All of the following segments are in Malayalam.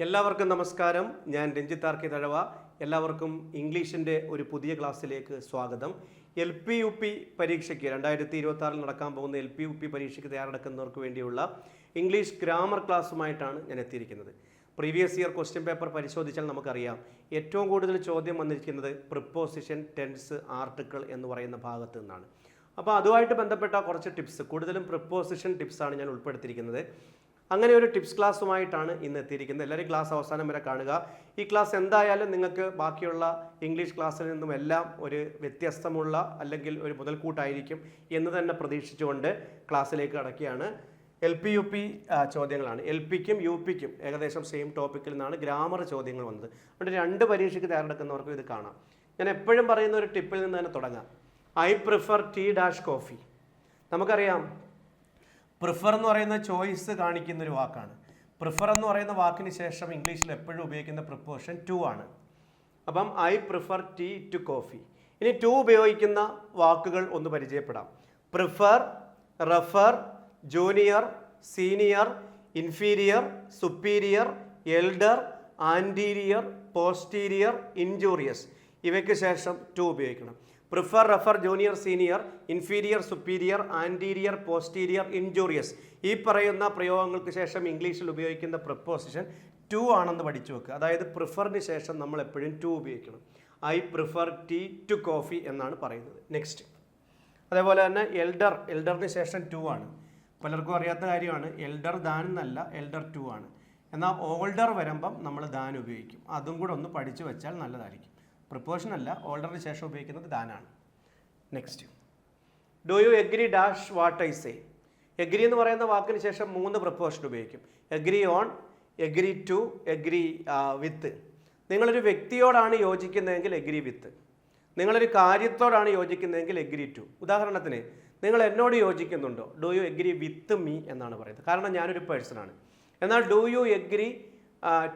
എല്ലാവർക്കും നമസ്കാരം. ഞാൻ രഞ്ജിത്ത് ആർ കെ തഴവ. എല്ലാവർക്കും ഇംഗ്ലീഷിൻ്റെ ഒരു പുതിയ ക്ലാസ്സിലേക്ക് സ്വാഗതം. LP-UP പരീക്ഷയ്ക്ക് 2026 നടക്കാൻ പോകുന്ന LP-UP പരീക്ഷയ്ക്ക് തയ്യാറെടുക്കുന്നവർക്ക് വേണ്ടിയുള്ള ഇംഗ്ലീഷ് ഗ്രാമർ ക്ലാസ്സുമായിട്ടാണ് ഞാൻ എത്തിയിരിക്കുന്നത്. പ്രീവിയസ് ഇയർ ക്വസ്റ്റ്യൻ പേപ്പർ പരിശോധിച്ചാൽ നമുക്കറിയാം ഏറ്റവും കൂടുതൽ ചോദ്യം വന്നിരിക്കുന്നത് പ്രിപ്പോസിഷൻ, ടെൻസ്, ആർട്ടിക്കിൾ എന്ന് പറയുന്ന ഭാഗത്ത് നിന്നാണ്. അപ്പോൾ അതുമായിട്ട് ബന്ധപ്പെട്ട കുറച്ച് ടിപ്സ്, കൂടുതലും പ്രിപ്പോസിഷൻ ടിപ്സാണ് ഞാൻ ഉൾപ്പെടുത്തിയിരിക്കുന്നത്. അങ്ങനെ ഒരു ടിപ്സ് ക്ലാസ്സുമായിട്ടാണ് ഇന്ന് എത്തിയിരിക്കുന്നത്. എല്ലാവരും ക്ലാസ് അവസാനം വരെ കാണുക. ഈ ക്ലാസ് എന്തായാലും നിങ്ങൾക്ക് ബാക്കിയുള്ള ഇംഗ്ലീഷ് ക്ലാസ്സിൽ നിന്നും എല്ലാം ഒരു വ്യത്യസ്തമുള്ള അല്ലെങ്കിൽ ഒരു മുതൽക്കൂട്ടായിരിക്കും എന്ന് തന്നെ പ്രതീക്ഷിച്ചുകൊണ്ട് ക്ലാസ്സിലേക്ക് കടക്കുകയാണ്. LP-UP ചോദ്യങ്ങളാണ്. LPക്കും UPക്കും ഏകദേശം സെയിം ടോപ്പിക്കിൽ നിന്നാണ് ഗ്രാമർ ചോദ്യങ്ങൾ വന്നത്. അതുകൊണ്ട് രണ്ട് പരീക്ഷയ്ക്ക് തയ്യാറെടുക്കുന്നവർക്കും ഇത് കാണാം. ഞാൻ എപ്പോഴും പറയുന്ന ഒരു ടിപ്പിൽ നിന്ന് തന്നെ തുടങ്ങാം. I prefer tea-coffee. നമുക്കറിയാം പ്രിഫർ എന്ന് പറയുന്ന ചോയ്സ് കാണിക്കുന്ന ഒരു വാക്കാണ്. പ്രിഫർ എന്ന് പറയുന്ന വാക്കിന് ശേഷം ഇംഗ്ലീഷിൽ എപ്പോഴും ഉപയോഗിക്കുന്ന പ്രിപ്പോസിഷൻ ടു ആണ്. അപ്പം I prefer tea to coffee. ഇനി ടു ഉപയോഗിക്കുന്ന വാക്കുകൾ ഒന്ന് പരിചയപ്പെടാം. Prefer, refer, junior, senior, inferior, superior, elder, anterior, posterior, injurious. ഇവയ്ക്ക് ശേഷം ടു ഉപയോഗിക്കണം. Prefer, refer, junior, senior, inferior, superior, anterior, posterior, injurious. ഈ പറയുന്ന പ്രയോഗങ്ങൾക്ക് ശേഷം ഇംഗ്ലീഷിൽ ഉപയോഗിക്കുന്ന പ്രിപ്പോസിഷൻ ടു ആണെന്ന് പഠിച്ചു വെക്കുക. അതായത് പ്രിഫറിന് ശേഷം നമ്മൾ എപ്പോഴും ടു ഉപയോഗിക്കണം. I prefer tea to coffee എന്നാണ് പറയുന്നത്. നെക്സ്റ്റ്, അതേപോലെ തന്നെ എൽഡറിന് ശേഷം ടു ആണ്. പലർക്കും അറിയാത്ത കാര്യമാണ്. എൽഡർ ദാൻ എന്നല്ല, എൽഡർ ടു ആണ്. എന്നാൽ ഓൾഡർ വരുമ്പം നമ്മൾ ദാൻ ഉപയോഗിക്കും. അതും കൂടെ ഒന്ന് പഠിച്ചു വെച്ചാൽ നല്ലതായിരിക്കും. പ്രിപ്പോസിഷൻ അല്ല, ഓൾഡറിന് ശേഷം ഉപയോഗിക്കുന്നത് ദാനാണ്. Next, do you agree dash what I say. Agree എന്ന് പറയുന്ന വാക്കിന് ശേഷം മൂന്ന് പ്രിപ്പോസിഷൻ ഉപയോഗിക്കും. Agree on, agree to, agree with. നിങ്ങളൊരു വ്യക്തിയോടാണ് യോജിക്കുന്നതെങ്കിൽ എഗ്രി വിത്ത്. നിങ്ങളൊരു കാര്യത്തോടാണ് യോജിക്കുന്നതെങ്കിൽ എഗ്രി ടു. ഉദാഹരണത്തിന് നിങ്ങൾ എന്നോട് യോജിക്കുന്നുണ്ടോ? Do you agree with me എന്നാണ് പറയുന്നത്. കാരണം ഞാനൊരു പേഴ്സണാണ്. എന്നാൽ do you agree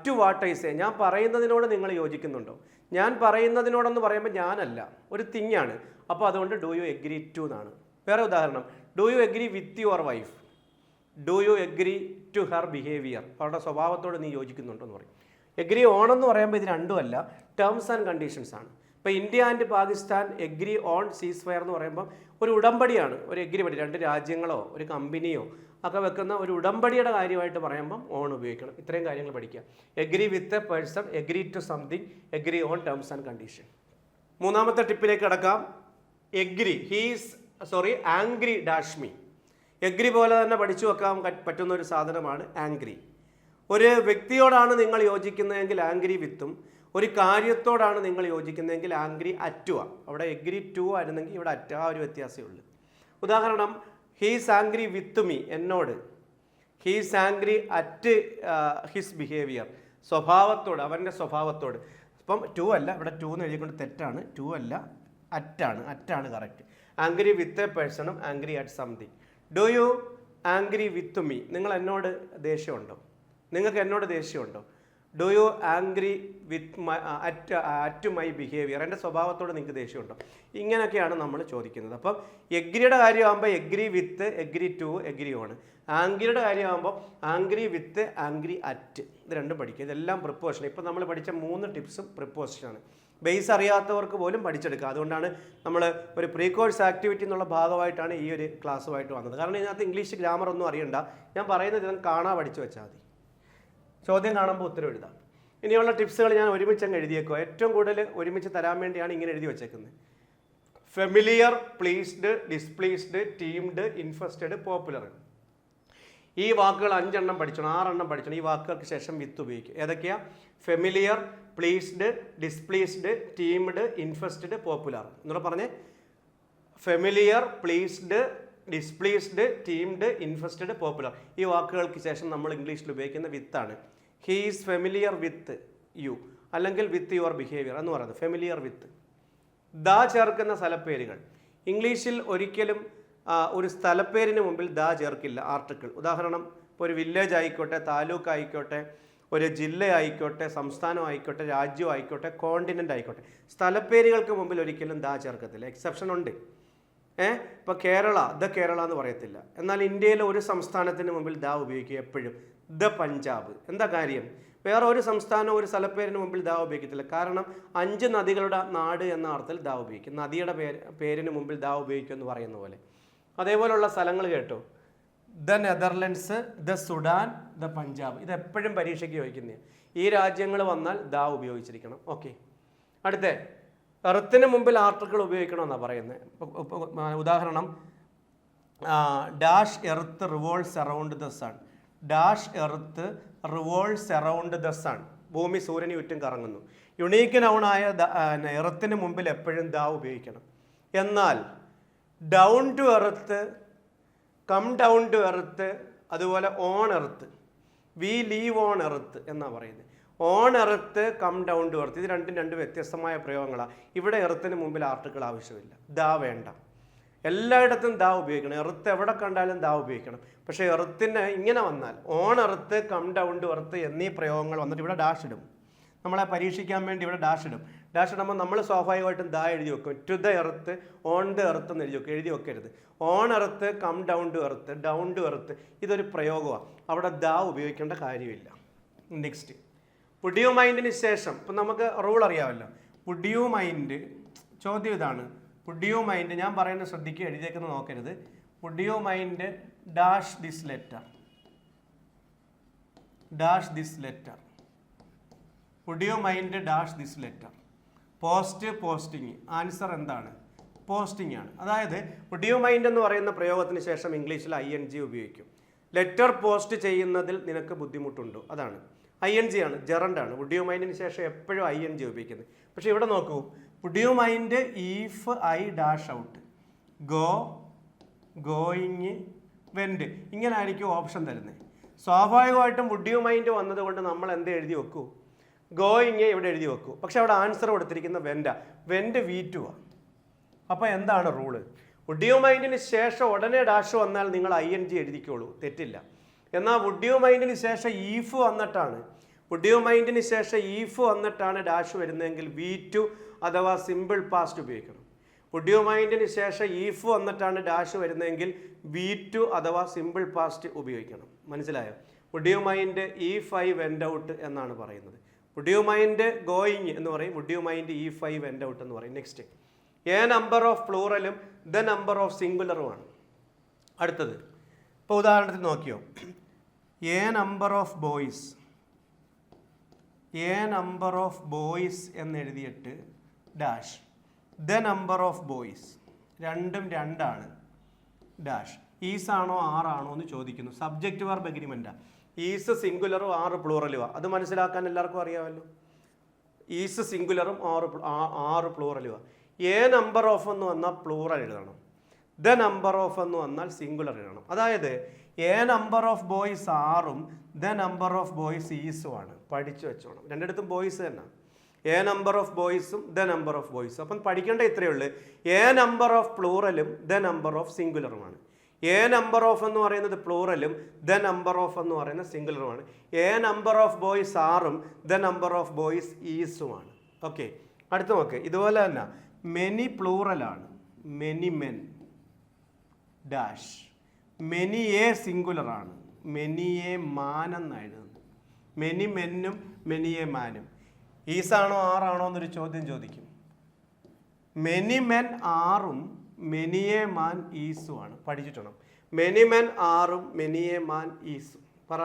to what I say, ഞാൻ പറയുന്നതിനോട് നിങ്ങൾ യോജിക്കുന്നുണ്ടോ? ഞാൻ പറയുന്നതിനോടെന്ന് പറയുമ്പോൾ ഞാനല്ല, ഒരു തിങ്ങാണ്. അപ്പോൾ അതുകൊണ്ട് ഡു യു എഗ്രി ടു എന്നാണ്. വേറെ ഉദാഹരണം, do you agree with your wife. Do you agree to her behaviour, അവരുടെ സ്വഭാവത്തോട് നീ യോജിക്കുന്നുണ്ടോ എന്ന് പറയും. എഗ്രി ഓൺ എന്ന് പറയുമ്പോൾ ഇത് രണ്ടുമല്ല, ടേംസ് ആൻഡ് കണ്ടീഷൻസ് ആണ്. ഇപ്പോൾ India and Pakistan agree on സീസ് ഫയർ എന്ന് പറയുമ്പോൾ ഒരു ഉടമ്പടിയാണ്, ഒരു എഗ്രിമെൻറ്റ്. രണ്ട് രാജ്യങ്ങളോ ഒരു കമ്പനിയോ ഒക്കെ വെക്കുന്ന ഒരു ഉടമ്പടിയുടെ കാര്യമായിട്ട് പറയുമ്പം ഓൺ ഉപയോഗിക്കണം. ഇത്രയും കാര്യങ്ങൾ പഠിക്കുക. Agree with a person, agree to something, agree on terms and condition. മൂന്നാമത്തെ ടിപ്പിലേക്ക് കടക്കാം. Agree angry dash me. Agree പോലെ തന്നെ പഠിച്ചു വെക്കാൻ പറ്റുന്ന ഒരു സാധനമാണ് ആംഗ്രി. ഒരു വ്യക്തിയോടാണ് നിങ്ങൾ യോജിക്കുന്നതെങ്കിൽ ആംഗ്രി വിത്തും, ഒരു കാര്യത്തോടാണ് നിങ്ങൾ യോജിക്കുന്നതെങ്കിൽ ആംഗ്രി അറ്റുക. അവിടെ എഗ്രി ടു ആയിരുന്നെങ്കിൽ ഇവിടെ അറ്റ്, ആ ഒരു വ്യത്യാസമേ ഉള്ളൂ. ഉദാഹരണം, ഹീസ് ആംഗ്രി വിത്ത് മീ, എന്നോട്. He's angry at his behaviour, സ്വഭാവത്തോട്, അവൻ്റെ സ്വഭാവത്തോട്. അപ്പം ടു അല്ല, ഇവിടെ ടു എന്ന് എഴുതിക്കൊണ്ട് തെറ്റാണ്. ടു അല്ല, അറ്റാണ് കറക്റ്റ്. ആംഗ്രി വിത്ത് എ പേഴ്സണും angry at something. Do you angry with me, നിങ്ങൾ എന്നോട് ദേഷ്യമുണ്ടോ? നിങ്ങൾക്ക് എന്നോട് ദേഷ്യമുണ്ടോ? Do you angry with at my behaviour, എൻ്റെ സ്വഭാവത്തോട് നിങ്ങൾക്ക് ദേഷ്യമുണ്ടോ? ഇങ്ങനെയൊക്കെയാണ് നമ്മൾ ചോദിക്കുന്നത്. അപ്പം എഗ്രിയുടെ കാര്യമാകുമ്പോൾ agree with, agree to, agree on. ആംഗ്രിയുടെ കാര്യമാകുമ്പോൾ ആംഗ്രി വിത്ത്, ആംഗ്രി അറ്റ്. ഇത് രണ്ടും പഠിക്കുക. ഇതെല്ലാം പ്രിപ്പോസിഷൻ. ഇപ്പം നമ്മൾ പഠിച്ച മൂന്ന് ടിപ്സും പ്രിപ്പോസിഷനാണ്. ബേസ് അറിയാത്തവർക്ക് പോലും പഠിച്ചെടുക്കുക. അതുകൊണ്ടാണ് നമ്മൾ ഒരു പ്രീ കോഴ്സ് ആക്ടിവിറ്റി എന്നുള്ള ഭാഗമായിട്ടാണ് ഈ ഒരു ക്ലാസ്സുമായിട്ട് വന്നത്. കാരണം ഇതിനകത്ത് ഇംഗ്ലീഷ് ഗ്രാമർ ഒന്നും അറിയണ്ട. ഞാൻ പറയുന്നത് ഇതൊന്നും കാണാൻ പഠിച്ചു വെച്ചാൽ മതി. ചോദ്യം കാണുമ്പോൾ ഉത്തരം എഴുതാം. ഇനിയുള്ള ടിപ്സുകൾ ഞാൻ ഒരുമിച്ച് അങ്ങ് എഴുതിയേക്കോ. ഏറ്റവും കൂടുതൽ ഒരുമിച്ച് തരാൻ വേണ്ടിയാണ് ഇങ്ങനെ എഴുതി വെച്ചേക്കുന്നത്. Familiar, pleased, displeased, teemed, interested, popular. ഈ വാക്കുകൾ 5 എണ്ണം പഠിച്ചണം, 6 എണ്ണം പഠിച്ചണം. ഈ വാക്കുകൾക്ക് ശേഷം വിത്ത് ഉപയോഗിക്കുക. ഏതൊക്കെയാ? Familiar, pleased, displeased, teemed, interested, popular. എന്നൂടെ പറഞ്ഞേ. Familiar, pleased, displeased, teemed, interested, popular. ഈ വാക്കുകൾക്ക് ശേഷം നമ്മൾ ഇംഗ്ലീഷിൽ ഉപയോഗിക്കുന്ന വിത്താണ്. He is familiar with you, അല്ലെങ്കിൽ വിത്ത് യുവർ ബിഹേവിയർ എന്ന് പറയുന്നത്. Familiar with. ദ ചേർക്കുന്ന സ്ഥലപ്പേരുകൾ ഇംഗ്ലീഷിൽ ഒരിക്കലും ഒരു സ്ഥലപ്പേരിന് മുമ്പിൽ ദ ചേർക്കില്ല, ആർട്ടിക്കിൾ. ഉദാഹരണം, ഇപ്പോൾ ഒരു വില്ലേജ് ആയിക്കോട്ടെ, താലൂക്ക് ആയിക്കോട്ടെ, ഒരു ജില്ല ആയിക്കോട്ടെ, സംസ്ഥാനം ആയിക്കോട്ടെ, രാജ്യം ആയിക്കോട്ടെ, കോണ്ടിനെൻ്റ് ആയിക്കോട്ടെ, സ്ഥലപ്പേരുകൾക്ക് മുമ്പിൽ ഒരിക്കലും ദ ചേർക്കത്തില്ല. എക്സെപ്ഷൻ ഉണ്ട്. ഇപ്പോൾ കേരള, ദ കേരള എന്ന് പറയത്തില്ല. എന്നാൽ ഇന്ത്യയിലെ ഒരു സംസ്ഥാനത്തിന് മുമ്പിൽ ദ ഉപയോഗിക്കുക എപ്പോഴും. ദ പഞ്ചാബ്. എന്താ കാര്യം? വേറെ ഒരു സംസ്ഥാനം ഒരു സ്ഥലപ്പേരിന് മുമ്പിൽ ദാ ഉപയോഗിക്കത്തില്ല. കാരണം 5 നദികളുടെ നാട് എന്ന അർത്ഥത്തിൽ ദാ ഉപയോഗിക്കും. നദിയുടെ പേരിന് മുമ്പിൽ ദാ ഉപയോഗിക്കും എന്ന് പറയുന്ന പോലെ. അതേപോലെയുള്ള സ്ഥലങ്ങൾ കേട്ടോ, the Netherlands, the Sudan, the Punjab. ഇത് എപ്പോഴും പരീക്ഷയ്ക്ക് ചോദിക്കുന്നതാണ്. ഈ രാജ്യങ്ങൾ വന്നാൽ ദാ ഉപയോഗിച്ചിരിക്കണം. ഓക്കെ, അടുത്ത എർത്തിന് മുമ്പിൽ ആർട്ടിക്കിൾ ഉപയോഗിക്കണമെന്നാണ് പറയുന്നത്. ഉദാഹരണം, dash earth revolves around the sun. Dash earth revolves around the sun. ഭൂമി സൂര്യന് ചുറ്റും കറങ്ങുന്നു. യുണീക്ക് നൗണായ എർത്തിന് മുമ്പിൽ എപ്പോഴും ദാ ഉപയോഗിക്കണം. എന്നാൽ down to earth, come down to earth, അതുപോലെ on earth, we leave on earth എന്നാണ് പറയുന്നത്. On earth, come down to earth, ഇത് രണ്ടും രണ്ട് വ്യത്യസ്തമായ പ്രയോഗങ്ങളാണ്. ഇവിടെ എർത്തിന് മുമ്പിൽ ആർട്ടിക്കിൾ ആവശ്യമില്ല, ദാ വേണ്ട. എല്ലായിടത്തും ദാ ഉപയോഗിക്കണം. എർത്ത് എവിടെ കണ്ടാലും ദാ ഉപയോഗിക്കണം. പക്ഷേ എർത്തിന് ഇങ്ങനെ വന്നാൽ on earth, come down to earth എന്നീ പ്രയോഗങ്ങൾ വന്നിട്ട് ഇവിടെ ഡാഷ് ഇടും. നമ്മളെ പരീക്ഷിക്കാൻ വേണ്ടി ഇവിടെ ഡാഷ് ഇടും. ഡാഷ് ഇടുമ്പോൾ നമ്മൾ സ്വാഭാവികമായിട്ടും ദാ എഴുതി വെക്കും. To the earth, on the earth എന്ന് എഴുതി വെക്കരുത്. On earth, come down to earth, down to earth, ഇതൊരു പ്രയോഗമാണ്. അവിടെ ദാ ഉപയോഗിക്കേണ്ട കാര്യമില്ല. നെക്സ്റ്റ്, വുഡ് യു മൈൻഡിന് ശേഷം ഇപ്പം നമുക്ക് റൂൾ അറിയാമല്ലോ. വുഡ് യു മൈൻഡ്, ചോദ്യം ഇതാണ്. വുഡ് യു മൈൻഡ്, ഞാൻ പറയുന്നത് ശ്രദ്ധിക്കുക, എഴുതിയേക്കുന്നത് നോക്കരുത്. Would you mind dash this letter, dash this letter. Would you mind dash this letter. Post, posting. Answer എന്താണ്? പോസ്റ്റിംഗ് ആണ്. അതായത് വുഡ് യു മൈൻഡ് എന്ന് പറയുന്ന പ്രയോഗത്തിന് ശേഷം ഇംഗ്ലീഷിൽ ING ഉപയോഗിക്കും. ലെറ്റർ പോസ്റ്റ് ചെയ്യുന്നതിൽ നിനക്ക് ബുദ്ധിമുട്ടുണ്ടോ? അതാണ് ING ആണ്, ജെറണ്ടാണ്. വുഡ് യു മൈൻഡിന് ശേഷം എപ്പോഴും ING ഉപയോഗിക്കുന്നത്. പക്ഷേ ഇവിടെ നോക്കൂ, would you mind if I dash out, go, going, went, ഇങ്ങനെ ആയിരിക്കും ഓപ്ഷൻ തരുന്നത്. സ്വാഭാവികമായിട്ടും വുഡ് യു മൈൻഡ് വന്നതുകൊണ്ട് നമ്മൾ എന്ത് എഴുതി വെക്കൂ? ഗോയിങ് ഇവിടെ എഴുതി വെക്കൂ. പക്ഷെ അവിടെ ആൻസർ കൊടുത്തിരിക്കുന്ന വെൻറ്റ് V2 ആണ്. അപ്പോൾ എന്താണ് റൂള്? വുഡ് യു മൈൻഡിന് ശേഷം ഉടനെ ഡാഷ് വന്നാൽ നിങ്ങൾ ING എഴുതിക്കോളൂ, തെറ്റില്ല. എന്നാൽ വുഡ് യു മൈൻഡിന് ശേഷം ഈഫ് വന്നിട്ടാണ്, വുഡ് യു മൈൻഡിന് ശേഷം ഈഫ് വന്നിട്ടാണ് ഡാഷ് വരുന്നതെങ്കിൽ V2 അഥവാ സിമ്പിൾ പാസ്റ്റ് ഉപയോഗിക്കണം. വുഡ് യു മൈൻഡിന് ശേഷം ഈഫ് വന്നിട്ടാണ് ഡാഷ് വരുന്നതെങ്കിൽ V2 അഥവാ സിമ്പിൾ പാസ്റ്റ് ഉപയോഗിക്കണം. മനസ്സിലായോ? Would you mind if I went out എന്നാണ് പറയുന്നത്. വുഡ് യു മൈൻഡ് ഗോയിങ് എന്ന് പറയും. Would you mind if I went out എന്ന് പറയും. നെക്സ്റ്റ്, എ നമ്പർ ഓഫ് പ്ലൂറലും ദ നമ്പർ ഓഫ് സിംഗുലറുമാണ്. അടുത്തത്, ഇപ്പോൾ ഉദാഹരണത്തിന് നോക്കിയോ, a number of boys, a number of boys എന്നെഴുതിയിട്ട് dash the number of boys, രണ്ടും രണ്ടാണ്, ഡാഷ്. ഈസ് ആണോ ആറാണോ എന്ന് ചോദിക്കുന്നു. സബ്ജക്റ്റ് വെർബ് എഗ്രിമെൻറ്റാണ്. ഈസ് സിംഗുലറും 6 പ്ലൂറലുമാണ്. അത് മനസ്സിലാക്കാൻ എല്ലാവർക്കും അറിയാമല്ലോ. ഈസ് സിംഗുലറും 6 പ്ലൂറലുമാണ്. എ നമ്പർ ഓഫ് എന്ന് വന്നാൽ പ്ലൂറൽ എഴുതണം, ദ നമ്പർ ഓഫ് എന്ന് വന്നാൽ സിംഗുലർ എഴുതണം. അതായത് എ നമ്പർ ഓഫ് ബോയ്സ് 6ഉം ദ നമ്പർ ഓഫ് ബോയ്സ് ഈസുമാണ്. പഠിച്ചു വെച്ചോണം, രണ്ടിടത്തും ബോയ്സ് തന്നെ. എ നമ്പർ ഓഫ് ബോയ്സും ദ നമ്പർ ഓഫ് ബോയ്സും. അപ്പം പഠിക്കേണ്ട ഇത്രയേ ഉള്ളൂ. എ നമ്പർ ഓഫ് പ്ലൂറലും ദ നമ്പർ ഓഫ് സിംഗുലറുമാണ്. എ നമ്പർ ഓഫ് എന്ന് പറയുന്നത് പ്ലൂറലും ദ നമ്പർ ഓഫ് എന്ന് പറയുന്നത് സിംഗുലറുമാണ്. എ നമ്പർ ഓഫ് ബോയ്സ് 6ഉം ദ നമ്പർ ഓഫ് ബോയ്സ് ഈസുമാണ്. ഓക്കെ, അടുത്ത് നോക്ക്. ഇതുപോലെ തന്നെ മെനി പ്ലൂറലാണ്, many men dash. Many a സിംഗുലറാണ്, മെനി എ മാൻ എന്നായിരുന്നു. മെനി മെന്നും മെനി എ മാനും. ഈസാണോ ആറാണോ എന്നൊരു ചോദ്യം ചോദിക്കും. മെനി മെൻ 6ഉം മെനി എ മാൻ ഈസുമാണ്. പഠിച്ചിട്ടുണ്ട്. മെനി മെൻ 6ഉം മെനി എ മാൻ ഈസും. പറ.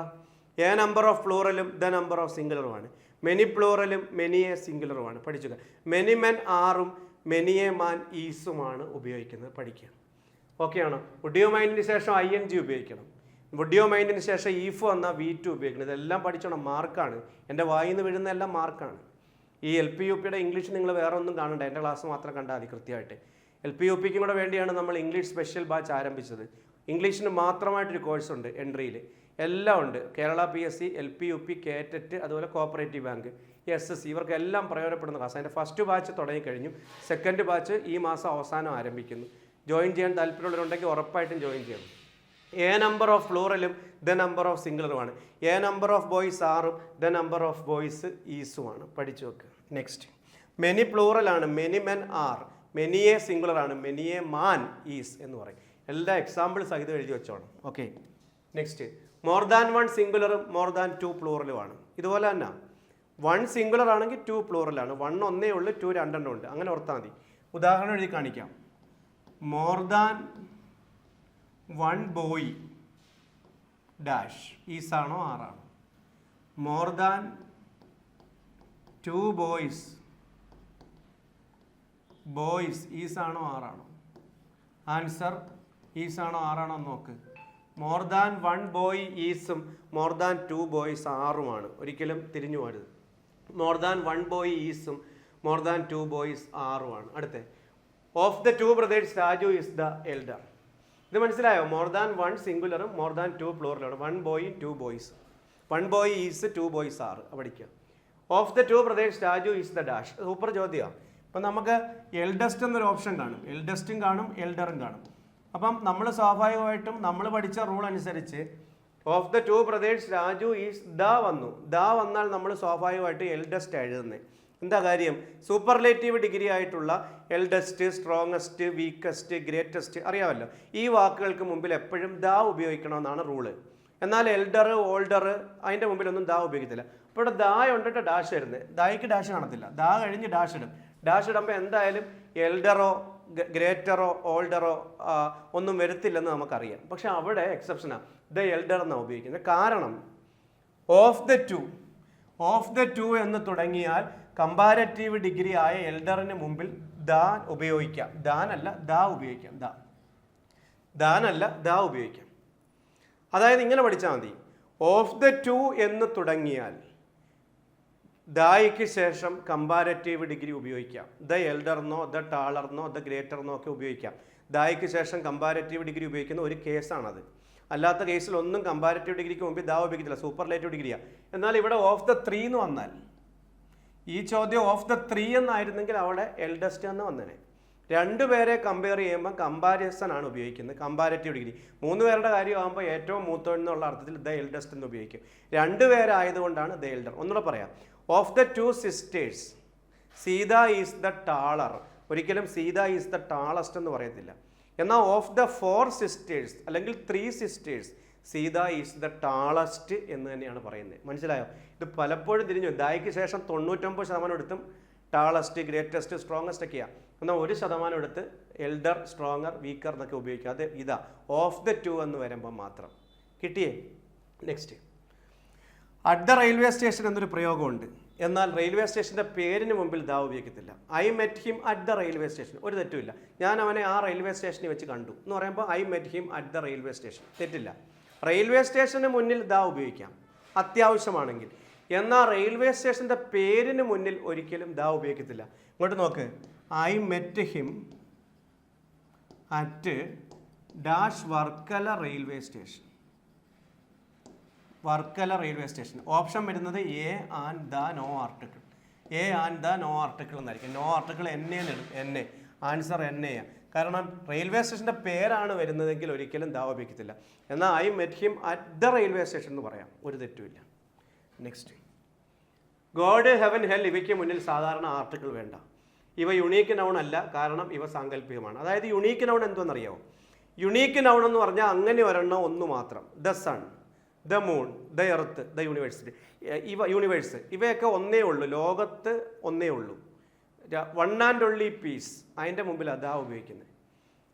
എ നമ്പർ ഓഫ് പ്ലൂറലും ദ നമ്പർ ഓഫ് സിംഗുലറുമാണ്. മെനി പ്ലൂറലും മെനി എ സിംഗുലറുമാണ്. പഠിക്കുക. മെനി മെൻ 6ഉം മെനി എ മാൻ ഈസുമാണ് ഉപയോഗിക്കുന്നത്. പഠിക്കുക. ഓക്കെ ആണോ? വുഡ് യു മൈൻഡിന് ശേഷം ING ഉപയോഗിക്കണം. വുഡ് യു മൈൻഡിന് ശേഷം ഈഫ് വന്നാൽ V2 ഉപയോഗിക്കണം. ഇതെല്ലാം പഠിച്ചോണം, മാർക്കാണ്. എൻ്റെ വായിൽ നിന്ന് വീഴുന്ന എല്ലാം മാർക്കാണ്. ഈ LP UPയുടെ ഇംഗ്ലീഷ് നിങ്ങൾ വേറെ ഒന്നും കാണണ്ട, എൻ്റെ ക്ലാസ് മാത്രം കണ്ടാൽ മതി കൃത്യമായിട്ട്. LP UPക്കും കൂടെ വേണ്ടിയാണ് നമ്മൾ ഇംഗ്ലീഷ് സ്പെഷ്യൽ ബാച്ച് ആരംഭിച്ചത്. ഇംഗ്ലീഷിന് മാത്രമായിട്ടൊരു കോഴ്സുണ്ട് എൻട്രിയിൽ, എല്ലാം ഉണ്ട്. Kerala PSC, LP UP, KTET, അതുപോലെ കോപ്പറേറ്റീവ് ബാങ്ക്, SSC, ഇവർക്കെല്ലാം പ്രയോജനപ്പെടുന്ന ക്ലാസ്. അതിൻ്റെ ഫസ്റ്റ് ബാച്ച് തുടങ്ങിക്കഴിഞ്ഞു. സെക്കൻഡ് ബാച്ച് ഈ മാസം അവസാനം ആരംഭിക്കുന്നു. ജോയിൻ ചെയ്യാൻ താല്പര്യമുള്ളവരുണ്ടെങ്കിൽ ഉറപ്പായിട്ടും ജോയിൻ ചെയ്യണം. എ നമ്പർ ഓഫ് പ്ലൂറലും ദ നമ്പർ ഓഫ് സിംഗുലറുമാണ്. എ നമ്പർ ഓഫ് ബോയ്സ് 6ഉം ദ നമ്പർ ഓഫ് ബോയ്സ് ഈസുമാണ്. പഠിച്ചു വെക്കുക. നെക്സ്റ്റ്, മെനി പ്ലൂറലാണ്, മെനി മെൻ 6. മെനി എ സിംഗുലറാണ്, മെനി എ മാൻ ഈസ് എന്ന് പറയും. എല്ലാ എക്സാമ്പിൾ സഹിതം എഴുതി വെച്ചോണം. ഓക്കെ, നെക്സ്റ്റ്, മോർ ദാൻ 1 സിംഗുലറും മോർ ദാൻ 2 പ്ലൂറലുമാണ്. ഇതുപോലെ തന്നെ 1 സിംഗുലർ ആണെങ്കിൽ 2 പ്ലൂറലാണ്. 1 ഒന്നേ ഉള്ളൂ, 2 രണ്ടെണ്ണം ഉണ്ട്. അങ്ങനെ ഓർത്താൽ മതി. ഉദാഹരണം എഴുതി കാണിക്കാം. More than 1 boy dash is ആണോ ആറാണോ? മോർ ദാൻ 2 ബോയ്സ് ഈസ് ആണോ ആറാണോ? ആൻസർ ഈസ് ആണോ ആറാണോ നോക്ക്. മോർ ദാൻ 1 ബോയ് ഈസും മോർ ദാൻ 2 ബോയ്സ് ആറുമാണ്. ഒരിക്കലും തിരിഞ്ഞു പോകരുത്. മോർ ദാൻ 1 ബോയ് ഈസും മോർ ദാൻ 2 ബോയ്സ് ആറുമാണ്. അടുത്ത of the 2 brothers Raju is the elder. ഇത് മനസ്സിലായോ? മോർ ദാൻ 1 സിംഗുലറും മോർ ദാൻ 2 പ്ലൂറലാണ്. 1 boy 2 boys. 1 boy is 2 boys ആറ് പഠിക്കുക. Of the 2 brothers Raju is the dash. Super ചോദ്യമാണ്. അപ്പം നമുക്ക് എൽഡസ്റ്റ് എന്നൊരു ഓപ്ഷൻ കാണും. എൽഡസ്റ്റും കാണും, എൽഡറും കാണും. അപ്പം നമ്മൾ സ്വാഭാവികമായിട്ടും നമ്മൾ പഠിച്ച റൂൾ അനുസരിച്ച് of the 2 brothers Raju is the വന്നു. ദ വന്നാൽ നമ്മൾ സ്വാഭാവികമായിട്ട് എൽഡസ്റ്റ് എഴുതുന്നത്. എന്താ കാര്യം? സൂപ്പർലേറ്റീവ് ഡിഗ്രി ആയിട്ടുള്ള എൽഡസ്റ്റ്, സ്ട്രോങ്ങസ്റ്റ്, വീക്കസ്റ്റ്, ഗ്രേറ്റസ്റ്റ് അറിയാമല്ലോ. ഈ വാക്കുകൾക്ക് മുമ്പിൽ എപ്പോഴും ദ ഉപയോഗിക്കണമെന്നാണ് റൂള്. എന്നാൽ എൽഡർ, ഓൾഡർ അതിൻ്റെ മുമ്പിലൊന്നും ദ ഉപയോഗിക്കത്തില്ല. അപ്പോൾ ഇവിടെ ദ ഉണ്ടിട്ട് ഡാഷ് വരുന്നത്. ദായ്ക്ക് ഡാഷ് കാണത്തില്ല. ദ കഴിഞ്ഞ് ഡാഷ് ഇടും. ഡാഷ് ഇടുമ്പോൾ എന്തായാലും എൽഡറോ ഗ്രേറ്ററോ ഓൾഡറോ ഒന്നും വരത്തില്ലെന്ന് നമുക്കറിയാം. പക്ഷെ അവിടെ എക്സെപ്ഷനാണ്. ദ എൽഡർ എന്നാണ് ഉപയോഗിക്കുന്നത്. കാരണം ഓഫ് ദ ടു എന്ന് തുടങ്ങിയാൽ കമ്പാരറ്റീവ് ഡിഗ്രി ആയ എൽഡറിന് മുമ്പിൽ ദാൻ ഉപയോഗിക്കാം. ദാനല്ല ദാ ഉപയോഗിക്കാം. ദാനല്ല ദാ ഉപയോഗിക്കാം. അതായത് ഇങ്ങനെ പഠിച്ചാൽ മതി. ഓഫ് ദ 2 എന്ന് തുടങ്ങിയാൽ ദായ്ക്ക് ശേഷം കമ്പാരറ്റീവ് ഡിഗ്രി ഉപയോഗിക്കാം. ദ എൽഡർന്നോ ദ ടാളർന്നോ ദ ഗ്രേറ്റർന്നോ ഒക്കെ ഉപയോഗിക്കാം. ദായ്ക്ക് ശേഷം കമ്പാരറ്റീവ് ഡിഗ്രി ഉപയോഗിക്കുന്ന ഒരു കേസാണത്. അല്ലാത്ത കേസിൽ ഒന്നും കമ്പാരറ്റീവ് ഡിഗ്രിക്ക് മുമ്പ് ദാ ഉപയോഗിക്കത്തില്ല. സൂപ്പർലേറ്റീവ് ഡിഗ്രിയാണ്. എന്നാൽ ഇവിടെ ഓഫ് ദ 3 എന്ന് വന്നാൽ, ഈ ചോദ്യം ഓഫ് ദ 3 എന്നായിരുന്നെങ്കിൽ അവിടെ എൽഡസ്റ്റ് എന്ന് വന്നേനെ. രണ്ടുപേരെ കമ്പയർ ചെയ്യുമ്പോൾ കമ്പാരിസൺ ആണ് ഉപയോഗിക്കുന്നത്. കമ്പാരറ്റീവ് ഡിഗ്രി 3 പേരുടെ കാര്യമാകുമ്പോൾ ഏറ്റവും മൂത്തവൻ എന്നുള്ള അർത്ഥത്തിൽ ദ എൽഡസ്റ്റ് എന്ന് ഉപയോഗിക്കും. 2 പേരായതുകൊണ്ടാണ് ദ എൽഡർ. ഒന്നുകൂടെ പറയാം. Of the 2 sisters Sita is the taller. ഒരിക്കലും സീത ഈസ് ദ ടാളസ്റ്റ് എന്ന് പറയത്തില്ല. എന്നാൽ ഓഫ് ദ 4 സിസ്റ്റേഴ്സ് അല്ലെങ്കിൽ 3 sisters Sita is the tallest എന്ന് തന്നെയാണ് പറയുന്നത്. മനസ്സിലായോ? ഇത് പലപ്പോഴും തിരിഞ്ഞു. ദായ്ക്ക് ശേഷം 99% എടുത്തും ടാളസ്റ്റ്, ഗ്രേറ്റസ്റ്റ്, സ്ട്രോങ്ങസ്റ്റ് ഒക്കെയാണ്. എന്നാൽ 1% എടുത്ത് എൽഡർ, സ്ട്രോങ്ങർ, വീക്കർ എന്നൊക്കെ ഉപയോഗിക്കുക. അത് ഇതാ ഓഫ് ദ 2 എന്ന് വരുമ്പോൾ മാത്രം. കിട്ടിയേ? Next, at the railway station എന്നൊരു പ്രയോഗമുണ്ട്. എന്നാൽ റെയിൽവേ സ്റ്റേഷൻ്റെ പേരിന് മുമ്പിൽ ദാ ഉപയോഗിക്കത്തില്ല. I met him at the railway station. ഒരു തെറ്റുമില്ല. ഞാൻ അവനെ ആ റെയിൽവേ സ്റ്റേഷനിൽ വെച്ച് കണ്ടു എന്ന് പറയുമ്പോൾ I met him at the railway station. തെറ്റില്ല. റെയിൽവേ സ്റ്റേഷന് മുന്നിൽ ദാ ഉപയോഗിക്കാം അത്യാവശ്യമാണെങ്കിൽ. എന്നാൽ റെയിൽവേ സ്റ്റേഷൻ്റെ പേരിന് മുന്നിൽ ഒരിക്കലും ദാ ഉപയോഗിക്കത്തില്ല. ഇങ്ങോട്ട് നോക്ക്. I met him at dash Varkala railway station. Varkala railway station. Option വരുന്നത് a and the no article. A and the no article എന്നായിരിക്കും. നോ ആർട്ടിക്കിൾ എന്നെ. ആൻസർ എന്നെയാണ്. കാരണം റെയിൽവേ സ്റ്റേഷൻ്റെ പേരാണ് വരുന്നതെങ്കിൽ ഒരിക്കലും ദാ ഉപയോഗിക്കത്തില്ല. എന്നാൽ I met him at the railway station എന്ന് പറയാം. ഒരു തെറ്റുമില്ല. നെക്സ്റ്റ്, ഗോഡ്, ഹെവൻ, ഹെൽ ഇവയ്ക്ക് മുന്നിൽ സാധാരണ ആർട്ടിക്കിൾ വേണ്ട. ഇവ യുണീക്ക് നൗൺ അല്ല. കാരണം ഇവ സാങ്കല്പികമാണ്. അതായത് യുണീക്ക് നൗൺ എന്തെന്നറിയാമോ? യുണീക്ക് നൗൺ എന്ന് പറഞ്ഞാൽ അങ്ങനെ ഒരെണ്ണം ഒന്ന് മാത്രം. The sun, the moon, the earth, the university. Universe ഇവയൊക്കെ ഒന്നേ ഉള്ളൂ. ലോകത്ത് ഒന്നേ ഉള്ളൂ. 1 and only പീസ്. അതിൻ്റെ മുമ്പിൽ അതാ ഉപയോഗിക്കുന്നത്.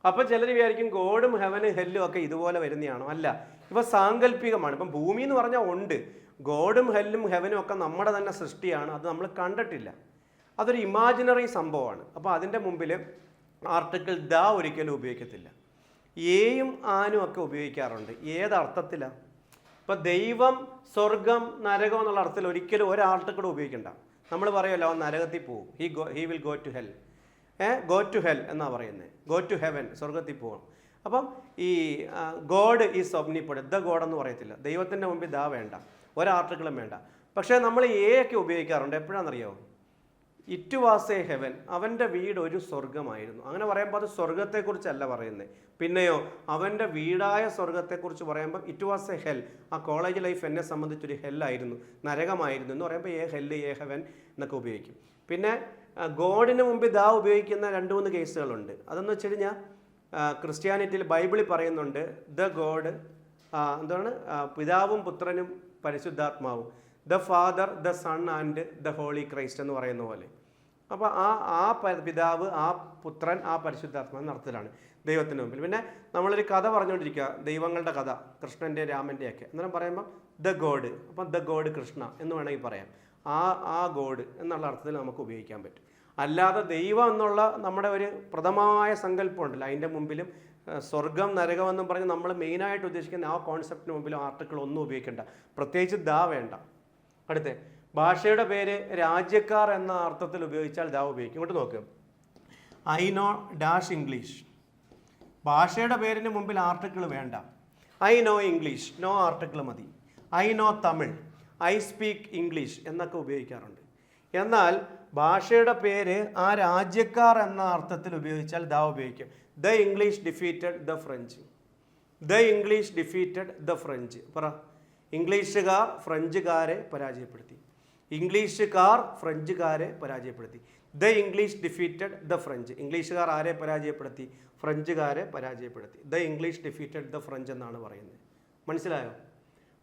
അപ്പം ചിലർ വിചാരിക്കും ഗോഡും ഹെവനും ഹെല്ലും ഒക്കെ ഇതുപോലെ വരുന്നതാണോ? അല്ല, ഇവ സാങ്കല്പികമാണ്. ഇപ്പം ഭൂമി എന്ന് പറഞ്ഞാൽ ഉണ്ട്. ഗോഡും ഹെല്ലും ഹെവനും ഒക്കെ നമ്മുടെ തന്നെ സൃഷ്ടിയാണ്. അത് നമ്മൾ കണ്ടിട്ടില്ല. അതൊരു ഇമാജിനറി സംഭവമാണ്. അപ്പോൾ അതിൻ്റെ മുമ്പിൽ ആർട്ടിക്കിൾ ദ ഒരിക്കലും ഉപയോഗിക്കത്തില്ല. ഏയും ആനും ഒക്കെ ഉപയോഗിക്കാറുണ്ട്. ഏതർത്ഥത്തിലാണ്? ഇപ്പം ദൈവം, സ്വർഗം, നരകം എന്നുള്ള അർത്ഥത്തിൽ ഒരിക്കലും ഒരു ആർട്ടിക്കിൾ ഉപയോഗിക്കണ്ട. നമ്മൾ പറയുമല്ലോ അവൻ നരകത്തിൽ പോവും. He will go to hell. Go to hell എന്നാണ് പറയുന്നത്. ഗോ ടു ഹെവൻ, സ്വർഗത്തിൽ പോകണം. അപ്പം ഈ God is omnipotent. The God എന്ന് പറയത്തില്ല. ദൈവത്തിൻ്റെ മുമ്പിൽ ദാ വേണ്ട, ഒരാർട്ടിക്കിളും വേണ്ട. പക്ഷേ നമ്മൾ ഒക്കെ ഉപയോഗിക്കാറുണ്ട്. എപ്പോഴാണെന്നറിയാമോ? It was a heaven. അവൻ്റെ വീട് ഒരു സ്വർഗമായിരുന്നു. അങ്ങനെ പറയുമ്പോൾ അത് സ്വർഗത്തെക്കുറിച്ചല്ല പറയുന്നത്. പിന്നെയോ അവൻ്റെ വീടായ സ്വർഗത്തെക്കുറിച്ച് പറയുമ്പോൾ ഇറ്റ് വാസ് എ ഹെൽ. ആ കോളേജ് ലൈഫ് എന്നെ സംബന്ധിച്ചൊരു ഹെല്ലായിരുന്നു, നരകമായിരുന്നു എന്ന് പറയുമ്പോൾ എ ഹെല്ല്, എ ഹെവൻ എന്നൊക്കെ ഉപയോഗിക്കും. പിന്നെ ഗോഡിന് മുമ്പ് ദാ ഉപയോഗിക്കുന്ന 2-3 കേസുകളുണ്ട്. അതെന്ന് വെച്ച് കഴിഞ്ഞാൽ ക്രിസ്ത്യാനിറ്റിയിൽ ബൈബിളിൽ പറയുന്നുണ്ട് ദ ഗോഡ് എന്താണ്? പിതാവും പുത്രനും പരിശുദ്ധാത്മാവും. The father, the son and the holy Christ എന്ന് പറയുന്ന പോലെ. അപ്പോൾ പിതാവ്, ആ പുത്രൻ, ആ പരിശുദ്ധാത്മാ എന്ന അർത്ഥത്തിലാണ് ദൈവത്തിന് മുമ്പിൽ. പിന്നെ നമ്മളൊരു കഥ പറഞ്ഞുകൊണ്ടിരിക്കുക, ദൈവങ്ങളുടെ കഥ, കൃഷ്ണൻ്റെ രാമൻ്റെ ഒക്കെ. അന്നേരം പറയുമ്പോൾ ദ ഗോഡ്, അപ്പം ദ ഗോഡ് കൃഷ്ണ എന്ന് വേണമെങ്കിൽ പറയാം. ആ ഗോഡ് എന്നുള്ള അർത്ഥത്തിൽ നമുക്ക് ഉപയോഗിക്കാൻ പറ്റും. അല്ലാതെ ദൈവം എന്നുള്ള നമ്മുടെ ഒരു പ്രഥമമായ സങ്കല്പം ഉണ്ടല്ലോ, അതിൻ്റെ മുമ്പിലും സ്വർഗം നരകം എന്നും പറഞ്ഞ് നമ്മൾ മെയിനായിട്ട് ഉദ്ദേശിക്കുന്ന ആ കോൺസെപ്റ്റിന് മുമ്പിലും ആർട്ടിക്കിൾ ഒന്നും ഉപയോഗിക്കേണ്ട, പ്രത്യേകിച്ച് ദാ വേണ്ട. അടുത്ത ഭാഷയുടെ പേര് രാജ്യക്കാർ എന്ന അർത്ഥത്തിൽ ഉപയോഗിച്ചാൽ ദാ ഉപയോഗിക്കും. ഇങ്ങോട്ട് നോക്കുക, ഐ നോ ഡാഷ് ഇംഗ്ലീഷ്. ഭാഷയുടെ പേരിന് മുമ്പിൽ ആർട്ടിക്കിൾ വേണ്ട. I know English, no article മതി. I know Tamil, I speak English എന്നൊക്കെ ഉപയോഗിക്കാറുണ്ട്. എന്നാൽ ഭാഷയുടെ പേര് ആ രാജ്യക്കാർ എന്ന അർത്ഥത്തിൽ ഉപയോഗിച്ചാൽ ദാ ഉപയോഗിക്കും. The English defeated the French. The English defeated the French. പറ, ഇംഗ്ലീഷുകാർ ഫ്രഞ്ചുകാരെ പരാജയപ്പെടുത്തി. ഇംഗ്ലീഷുകാർ ഫ്രഞ്ചുകാരെ പരാജയപ്പെടുത്തി. The English defeated the French. ഇംഗ്ലീഷുകാർ ആരെ പരാജയപ്പെടുത്തി? ഫ്രഞ്ചുകാരെ പരാജയപ്പെടുത്തി. The English defeated the French എന്നാണ് പറയുന്നത്. മനസ്സിലായോ?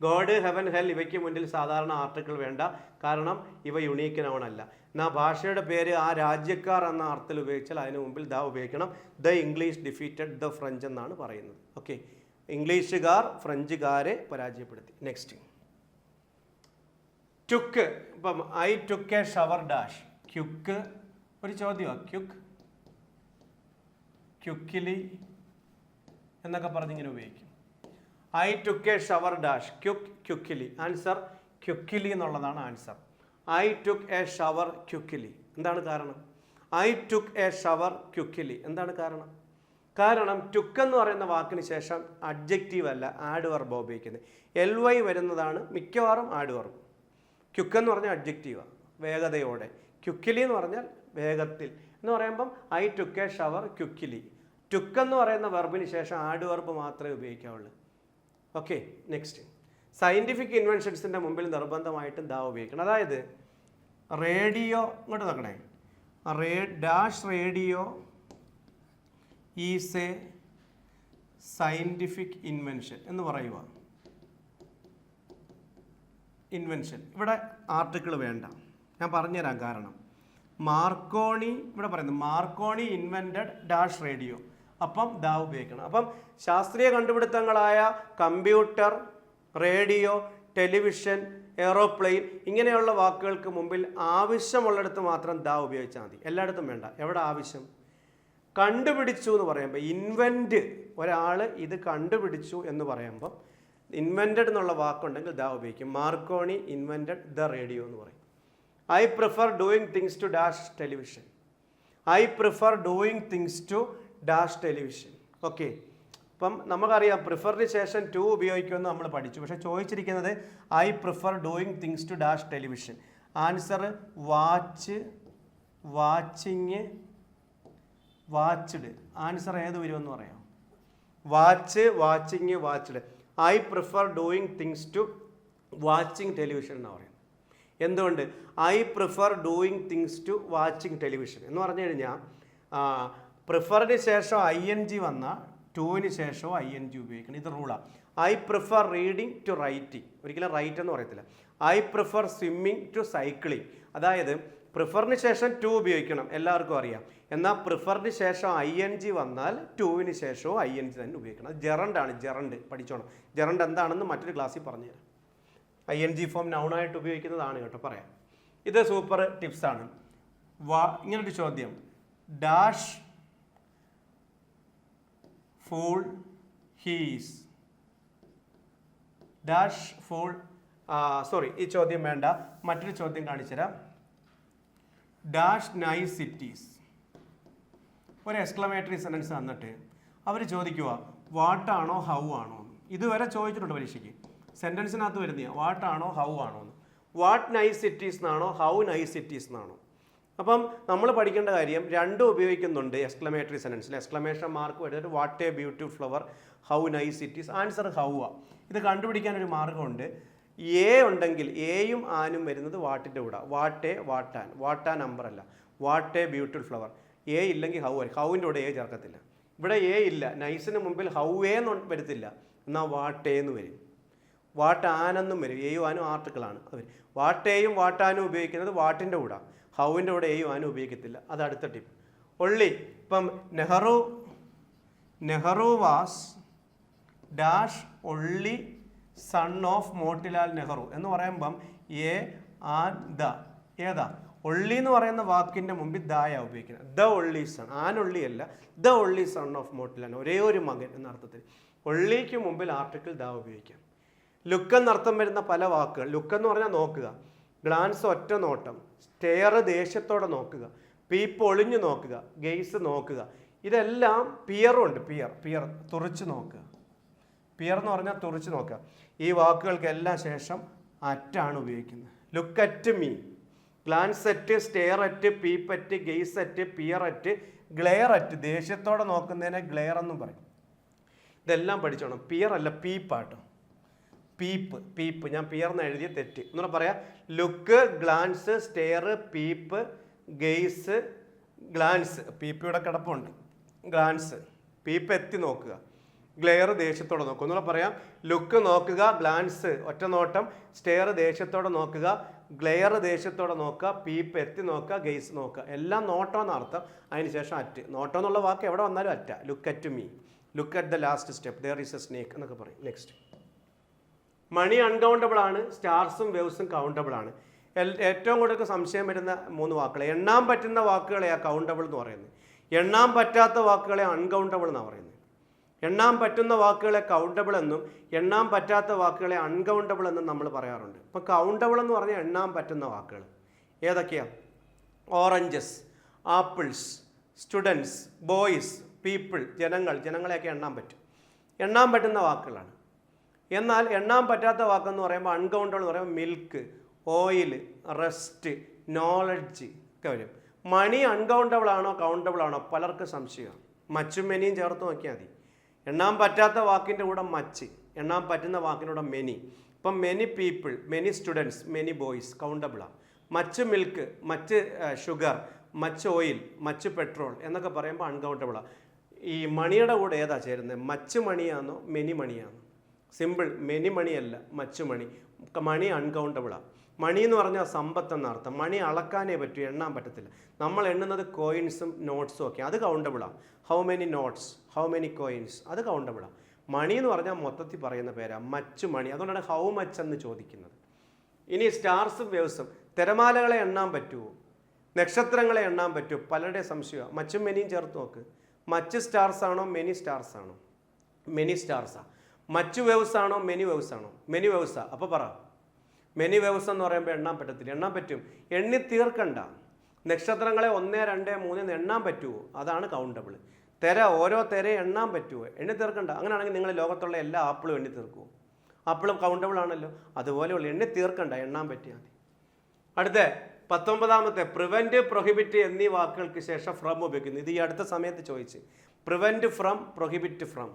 ഗോഡ്, ഹെവൻ, ഹെൽ ഇവയ്ക്ക് മുന്നിൽ സാധാരണ ആർട്ടിക്കിൾ വേണ്ട, കാരണം ഇവ യുണീക്ക് നൗൺ അല്ല. എന്നാൽ ഭാഷയുടെ പേര് ആ രാജ്യക്കാർ എന്ന അർത്ഥത്തിൽ ഉപയോഗിച്ചാൽ അതിന് മുമ്പിൽ ദ ഉപയോഗിക്കണം. The English defeated the French എന്നാണ് പറയുന്നത്. ഓക്കെ, ഇംഗ്ലീഷുകാർ ഫ്രഞ്ചുകാരെ പരാജയപ്പെടുത്തി. Next, took. ഇപ്പം I took a shower dash. Quick ഒരു ചോദ്യമാണ്. ക്യുക്കിലി എന്നൊക്കെ പറഞ്ഞിങ്ങനെ ഉപയോഗിക്കും. I took a shower dash. Quickly. Answer quickly എന്നുള്ളതാണ് answer. I took a shower quickly. എന്താണ് കാരണം? I took a shower quickly. എന്താണ് കാരണം? കാരണം ടുക്ക് എന്ന് പറയുന്ന വാക്കിന് ശേഷം അഡ്ജക്റ്റീവ് അല്ല, ആഡ് വെർബ് ഉപയോഗിക്കുന്നത്. LY വരുന്നതാണ് മിക്കവാറും ആഡ് വെർബ്. ക്യുക്ക് എന്ന് പറഞ്ഞാൽ അഡ്ജക്റ്റീവാണ്, വേഗതയോടെ. ക്യുക്കിലി എന്ന് പറഞ്ഞാൽ വേഗത്തിൽ എന്ന് പറയുമ്പം I took a shower quickly. Took എന്ന് പറയുന്ന വെർബിന് ശേഷം ആഡ് വെർബ് മാത്രമേ ഉപയോഗിക്കാവുള്ളൂ. ഓക്കെ, നെക്സ്റ്റ്, സയൻറ്റിഫിക് ഇൻവെൻഷൻസിൻ്റെ മുമ്പിൽ നിർബന്ധമായിട്ടും ദാ ഉപയോഗിക്കണം. അതായത് റേഡിയോ, ഇങ്ങോട്ട് നോക്കണേ, dash radio is A scientific invention എന്ന് പറയുക. ഇൻവെൻഷൻ, ഇവിടെ ആർട്ടിക്കിൾ വേണ്ട, ഞാൻ പറഞ്ഞുതരാം കാരണം. മാർക്കോണി, ഇവിടെ പറയുന്നത് മാർക്കോണി ഇൻവെൻറ്റഡ് ഡാഷ് റേഡിയോ. അപ്പം ദാ ഉപയോഗിക്കണം. അപ്പം ശാസ്ത്രീയ കണ്ടുപിടുത്തങ്ങളായ കമ്പ്യൂട്ടർ, റേഡിയോ, ടെലിവിഷൻ, എയ്റോപ്ലെയിൻ ഇങ്ങനെയുള്ള വാക്കുകൾക്ക് മുമ്പിൽ ആവശ്യമുള്ളിടത്ത് മാത്രം ദാ ഉപയോഗിച്ചാൽ മതി, എല്ലായിടത്തും വേണ്ട. എവിടെ ആവശ്യം? കണ്ടുപിടിച്ചു എന്ന് പറയുമ്പോൾ, ഇൻവെൻറ്റ്, ഒരാൾ ഇത് കണ്ടുപിടിച്ചു എന്ന് പറയുമ്പോൾ ഇൻവെൻറ്റഡ് എന്നുള്ള വാക്കുണ്ടെങ്കിൽ ദാ ഉപയോഗിക്കും. മാർക്കോണി ഇൻവെൻറ്റഡ് ദ റേഡിയോ എന്ന് പറയും. I prefer doing things to dash television. I prefer doing things to dash television. Okay, അപ്പം നമുക്കറിയാം പ്രിഫറിന് ശേഷം ടു ഉപയോഗിക്കുമെന്ന് നമ്മൾ പഠിച്ചു. പക്ഷേ ചോദിച്ചിരിക്കുന്നത് I prefer doing things to dash television. Answer watch, watching, watched. Answer ഏത് വരുമെന്ന് പറയാം? Watch, watching, watched. I prefer doing things to watching television എന്നാണ് പറയുന്നത്. എന്തുകൊണ്ട്? I prefer doing things to watching television എന്ന് പറഞ്ഞു കഴിഞ്ഞാൽ പ്രിഫറിന് ശേഷം ING വന്നാൽ ടുവിന് ശേഷവും ING ഉപയോഗിക്കണം. ഇത് റൂളാണ്. I prefer reading to writing, ഒരിക്കലും റൈറ്റ് എന്ന് പറയത്തില്ല. I prefer swimming to cycling. അതായത് പ്രിഫറിന് ശേഷം ടു ഉപയോഗിക്കണം, എല്ലാവർക്കും അറിയാം. എന്നാൽ പ്രിഫറിന് ശേഷം ING വന്നാൽ ടുവിന് ശേഷവും ING തന്നെ ഉപയോഗിക്കണം. അത് ജെറണ്ടാണ്, ജെറണ്ട് പഠിച്ചോണം. ജെറണ്ട് എന്താണെന്ന് മറ്റൊരു ക്ലാസ്സിൽ പറഞ്ഞുതരാം. ING ഫോം നൗണായിട്ട് ഉപയോഗിക്കുന്നതാണ് കേട്ടോ, പറയാം. ഇത് സൂപ്പർ ടിപ്സാണ്. ഇങ്ങനൊരു ചോദ്യം, dash fool he's. Dash fool, sorry, ഈ ചോദ്യം വേണ്ട, മറ്റൊരു ചോദ്യം കാണിച്ചുതരാം. Dash nice cities. ഒരു എക്സ്ക്ലമേറ്ററി സെൻറ്റൻസ് തന്നിട്ട് അവർ ചോദിക്കുക വാട്ടാണോ ഹൗ ആണോ. ഇതുവരെ ചോദിച്ചിട്ടുണ്ട് പരീക്ഷയ്ക്ക്. സെൻറ്റൻസിനകത്ത് വരുന്ന വാട്ടാണോ ഹൗ ആണോ എന്ന്. വാട്ട് നൈസ് സിറ്റീസ് എന്നാണോ ഹൗ നൈസ് സിറ്റീസ് എന്നാണോ? അപ്പം നമ്മൾ പഠിക്കേണ്ട കാര്യം രണ്ടും ഉപയോഗിക്കുന്നുണ്ട് എക്സ്ക്ലമേറ്ററി സെൻറ്റൻസിൽ. എക്സ്ക്ലമേഷൻ മാർക്ക് വരുന്നത് what a beautiful flower, how nice cities. Answer how ആ. ഇത് കണ്ടുപിടിക്കാൻ ഒരു മാർഗമുണ്ട്. എ ഉണ്ടെങ്കിൽ എയും ആനും വരുന്നത് വാട്ടിൻ്റെ കൂടെ. What a, what an. What an number അല്ല. What a beautiful flower. A ഇല്ലെങ്കിൽ ഹൗ ആയി. ഹൗവിൻ്റെ കൂടെ എ ചേർക്കത്തില്ല. ഇവിടെ എ ഇല്ല, നൈസിന് മുമ്പിൽ ഹൗ എ എന്ന് വരത്തില്ല, എന്നാൽ വാട്ട് എ എന്ന് വരും. വാട്ടാനെന്നും വരും. എയും ആനും ആർട്ടിക്കിളാണ് അവർ. വാട്ടേയും വാട്ടാനും ഉപയോഗിക്കുന്നത് വാട്ടിൻ്റെ കൂടെ, ഹൗവിൻ്റെ കൂടെ എയും ആനും ഉപയോഗിക്കത്തില്ല. അത് അടുത്ത ടിപ്പ്. ഒള്ളി ഇപ്പം Nehru was dash only son of Motilal Nehru എന്ന് പറയുമ്പം എ ആൻ ദ ഏതാ? ഒള്ളി എന്ന് പറയുന്ന വാക്കിൻ്റെ മുമ്പിൽ ദായ ഉപയോഗിക്കുന്നത്. The only son, an only അല്ല, the only son of Motilal, ഒരേ ഒരു മകൻ എന്ന അർത്ഥത്തിൽ. ഒള്ളിക്ക് മുമ്പിൽ ആർട്ടിക്കിൾ ദ ഉപയോഗിക്കാം. ലുക്ക് എന്നർത്ഥം വരുന്ന പല വാക്കുകൾ. ലുക്ക് എന്ന് പറഞ്ഞാൽ നോക്കുക, ഗ്ലാൻസ് ഒറ്റ നോട്ടം, സ്റ്റെയർ ദേഷ്യത്തോടെ നോക്കുക, പീപ്പ് ഒളിഞ്ഞു നോക്കുക, ഗെയ്സ് നോക്കുക. ഇതെല്ലാം പിയറും ഉണ്ട്. പിയർ തുറിച്ച് നോക്കുക. പിയർ എന്ന് പറഞ്ഞാൽ തുറിച്ച് നോക്കുക. ഈ വാക്കുകൾക്കെല്ലാം ശേഷം അറ്റാണ് ഉപയോഗിക്കുന്നത്. Look at me, glance at, stare at, peep at, gaze at, peer at, glare at, ദേഷ്യത്തോടെ നോക്കുന്നതിനെ ഗ്ലെയർ എന്നും പറയും. ഇതെല്ലാം പഠിച്ചോണം. പിയർ അല്ല, പീപ്പാട്ടോ. പീപ്പ് ഞാൻ പിയർ എന്ന് എഴുതിയ തെറ്റ് എന്നൂടെ പറയാം. Look, glance, stare, peep, gaze, glance, peep ഇവിടെ കിടപ്പുണ്ട്, ഗ്ലാൻസ്, പീപ്പ് എത്തി നോക്കുക, ഗ്ലെയർ ദേഷ്യത്തോടെ നോക്കുക. ഒന്നുകൂടെ പറയാം. ലുക്ക് നോക്കുക, ഗ്ലാൻസ് ഒറ്റ നോട്ടം, സ്റ്റെയർ ദേഷ്യത്തോടെ നോക്കുക, ഗ്ലെയർ ദേഷ്യത്തോടെ നോക്കുക, പീപ്പ് എത്തി നോക്കുക, ഗെയ്സ് നോക്കുക. എല്ലാം നോട്ടം എന്ന അർത്ഥം. അതിനുശേഷം അറ്റ്. നോട്ടം എന്നുള്ള വാക്ക് എവിടെ വന്നാലും at. Look at me, look at the last step, there is a snake എന്നൊക്കെ പറയും. നെക്സ്റ്റ്, മണി അൺകൗണ്ടബിൾ ആണ്, സ്റ്റാർസും വേവ്സും കൗണ്ടബിൾ ആണ്. ഏറ്റവും കൂടുതൽ സംശയം വരുന്ന 3 വാക്കുകൾ. എണ്ണാൻ പറ്റുന്ന വാക്കുകളെയാണ് കൗണ്ടബിൾ എന്ന് പറയുന്നത്. എണ്ണാൻ പറ്റാത്ത വാക്കുകളെ അൺകൗണ്ടബിൾ എന്നാണ് പറയുന്നത്. എണ്ണാൻ പറ്റുന്ന വാക്കുകളെ കൗണ്ടബിൾ എന്നും എണ്ണാൻ പറ്റാത്ത വാക്കുകളെ അൺകൗണ്ടബിൾ എന്നും നമ്മൾ പറയാറുണ്ട്. ഇപ്പം കൗണ്ടബിൾ എന്ന് പറഞ്ഞാൽ എണ്ണാൻ പറ്റുന്ന വാക്കുകൾ ഏതൊക്കെയാണ്? Oranges, apples, students, boys, people, ജനങ്ങളെയൊക്കെ എണ്ണാൻ പറ്റും. എണ്ണാൻ പറ്റുന്ന വാക്കുകളാണ്. എന്നാൽ എണ്ണാൻ പറ്റാത്ത വാക്കെന്ന് പറയുമ്പോൾ അൺകൗണ്ടബിൾ എന്ന് പറയുമ്പോൾ മിൽക്ക്, ഓയിൽ, റെസ്റ്റ്, നോളജ് ഒക്കെ വരും. മണി അൺകൗണ്ടബിൾ ആണോ കൗണ്ടബിൾ ആണോ പലർക്കും സംശയമാണ്. മച്ചും മെനിയും ചേർത്ത് നോക്കിയാൽ മതി. എണ്ണാൻ പറ്റാത്ത വാക്കിൻ്റെ കൂടെ മച്ച്, എണ്ണാൻ പറ്റുന്ന വാക്കിൻ്റെ കൂടെ മെനി. ഇപ്പം many people, many students, many boys കൗണ്ടബിളാണ്. Much milk, much sugar, much oil, much petrol എന്നൊക്കെ പറയുമ്പോൾ അൺകൗണ്ടബിളാണ്. ഈ മണിയുടെ കൂടെ ഏതാ ചേരുന്നത്? മച്ച് മണിയാണോ മെനി മണിയാണോ? സിമ്പിൾ, മെനി മണിയല്ല, മച്ച് മണി. മണി അൺകൗണ്ടബിളാണ്. മണി എന്ന് പറഞ്ഞാൽ സമ്പത്ത് എന്നർത്ഥം. മണി അളക്കാനേ പറ്റൂ, എണ്ണാൻ പറ്റത്തില്ല. നമ്മൾ എണ്ണുന്നത് കോയിൻസും നോട്ട്സും ഒക്കെ, അത് കൗണ്ടബിളാണ്. How many notes, how many coins, അത് കൗണ്ടബിളാണ്. മണി എന്ന് പറഞ്ഞാൽ മൊത്തത്തിൽ പറയുന്ന പേരാണ്, മച്ച് മണി. അതുകൊണ്ടാണ് ഹൗ മച്ച് എന്ന് ചോദിക്കുന്നത്. ഇനി സ്റ്റാർസും വേവ്സും, തിരമാലകളെ എണ്ണാൻ പറ്റുമോ, നക്ഷത്രങ്ങളെ എണ്ണാൻ പറ്റുമോ? പലരുടെ സംശയമാണ്. മച്ചും മെനിയും ചേർത്ത് നോക്ക്. മച്ച് സ്റ്റാർസ് ആണോ മെനി സ്റ്റാർസ് ആണോ? മെനി സ്റ്റാർസാണ്. മച്ച് വേവ്സ് ആണോ മെനി വേവ്സ് ആണോ? മെനി വേവ്സാ. അപ്പോൾ പറ, മെനി വേവ്സ് എന്ന് പറയുമ്പോൾ എണ്ണാൻ പറ്റത്തില്ല. എണ്ണാൻ പറ്റും, എണ്ണി തീർക്കണ്ട. നക്ഷത്രങ്ങളെ 1, 2, 3 എന്ന് എണ്ണാൻ പറ്റുമോ? അതാണ് കൗണ്ടബിൾ. ഓരോ തിരയെ എണ്ണാൻ പറ്റുമോ? എണ്ണി തീർക്കണ്ട. അങ്ങനെയാണെങ്കിൽ നിങ്ങൾ ലോകത്തുള്ള എല്ലാ ആപ്പിളും എണ്ണി തീർക്കുമോ? ആപ്പിളും കൗണ്ടബിൾ ആണല്ലോ. അതുപോലെയുള്ള എണ്ണി തീർക്കണ്ട, എണ്ണാൻ പറ്റിയാൽ മതി. അടുത്ത 19ാമത്തെ, പ്രിവെൻറ്റ്, പ്രൊഹിബിറ്റ് എന്നീ വാക്കുകൾക്ക് ശേഷം ഫ്രം ഉപയോഗിക്കുന്നു. ഇത് ഈ അടുത്ത സമയത്ത് ചോദിച്ച്. Prevent from, prohibit from.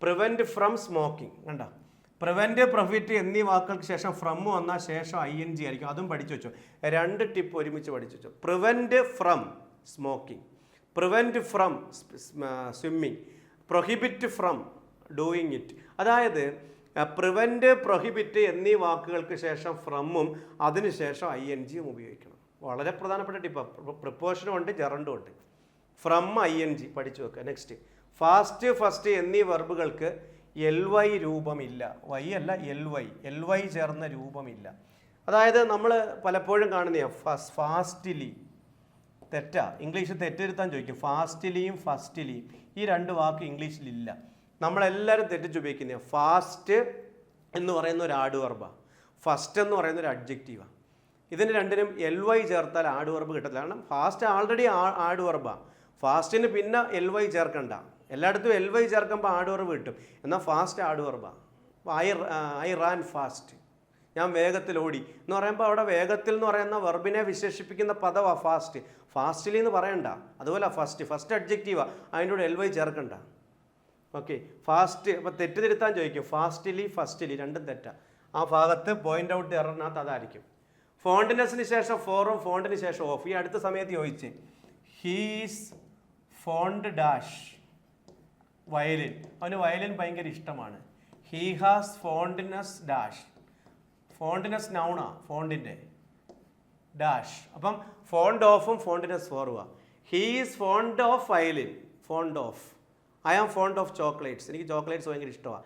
Prevent from smoking, കണ്ട. പ്രിവെൻറ്റ്, പ്രൊഹിബിറ്റ് എന്നീ വാക്കുകൾക്ക് ശേഷം ഫ്രം വന്നാൽ ശേഷം ING ആയിരിക്കും. അതും പഠിച്ചു വെച്ചു. 2 ടിപ്പ് ഒരുമിച്ച് പഠിച്ചു വെച്ചു. Prevent from smoking, prevent from swimming, prohibit from doing it. അതായത് പ്രിവെൻറ്റ്, പ്രൊഹിബിറ്റ് എന്നീ വാക്കുകൾക്ക് ശേഷം ഫ്രമും അതിനുശേഷം INGയും ഉപയോഗിക്കണം. വളരെ പ്രധാനപ്പെട്ട ടിപ്പാണ്. പ്രിപ്പോഷനും ഉണ്ട്, ജെറണ്ടും ഉണ്ട്. ഫ്രം ING പഠിച്ചു വെക്കുക. നെക്സ്റ്റ്, ഫാസ്റ്റ്, ഫസ്റ്റ് എന്നീ വെർബുകൾക്ക് LY രൂപമില്ല. വൈ അല്ല, LY ചേർന്ന രൂപമില്ല. അതായത് നമ്മൾ പലപ്പോഴും കാണുന്ന ഫാസ്റ്റ്ലി, തെറ്റാ. ഇംഗ്ലീഷിൽ തെറ്റിരുത്താൻ ചോദിക്കും. ഫാസ്റ്റ്ലിയും ഫസ്റ്റ്ലിയും ഈ 2 വാക്ക് ഇംഗ്ലീഷിലില്ല. നമ്മളെല്ലാവരും തെറ്റിച്ചുപയോഗിക്കുന്നത്. ഫാസ്റ്റ് എന്ന് പറയുന്ന ഒരു ആഡ് വെർബാണ്, ഫസ്റ്റ് എന്ന് പറയുന്ന ഒരു അഡ്ജക്റ്റീവാണ്. ഇതിന് രണ്ടിനും LY ചേർത്താൽ ആഡ് വെർബ് കിട്ടത്തില്ല. കാരണം ഫാസ്റ്റ് ആൾറെഡി ആഡ് വെർബാണ്. ഫാസ്റ്റിന് പിന്നെ LY ചേർക്കണ്ട. എല്ലായിടത്തും LY ചേർക്കുമ്പോൾ ആഡ് വെർബ് കിട്ടും. എന്നാൽ ഫാസ്റ്റ് ആഡ് വെർബാണ്. ഐ റാൻ ഫാസ്റ്റ്, ഞാൻ വേഗത്തിൽ ഓടി എന്ന് പറയുമ്പോൾ അവിടെ വേഗത്തിൽ എന്ന് പറയുന്ന വെർബിനെ വിശേഷിപ്പിക്കുന്ന പദമാണ് ഫാസ്റ്റ്. ഫാസ്റ്റ്ലി എന്ന് പറയണ്ട. അതുപോലെ ഫസ്റ്റ് അഡ്ജക്റ്റീവാണ്, അതിൻ്റെ കൂടെ LY ചേർക്കണ്ട. Okay, fast. അപ്പോൾ തെറ്റിതിരുത്താൻ ചോദിക്കും. ഫാസ്റ്റ്ലി, ഫസ്റ്റ്ലി രണ്ടും തെറ്റാ. ആ ഭാഗത്ത് പോയിന്റ് ഔട്ട് എററിനകത്ത് അതായിരിക്കും. ഫോണ്ടിനെസ്സിന് ശേഷം ഫോറും ഫോണ്ടിന് ശേഷം ഓഫ്. ഈ അടുത്ത സമയത്ത് ചോദിച്ച് ഹീസ് ഫോണ്ട് ഡാഷ് വയലിൻ. അവന് വയലിൻ ഭയങ്കര ഇഷ്ടമാണ്. He has fondness dash. Fondness നൗണാ, ഫോണ്ടിൻ്റെ ഡാഷ്. അപ്പം ഫോണ്ട് ഓഫും ഫോണ്ട്നെസ് ഫോറുവാ. He is fond of violin. Fond of. I am fond of chocolates. എനിക്ക് ചോക്ലേറ്റ്സ് ഭയങ്കര ഇഷ്ടമാണ്.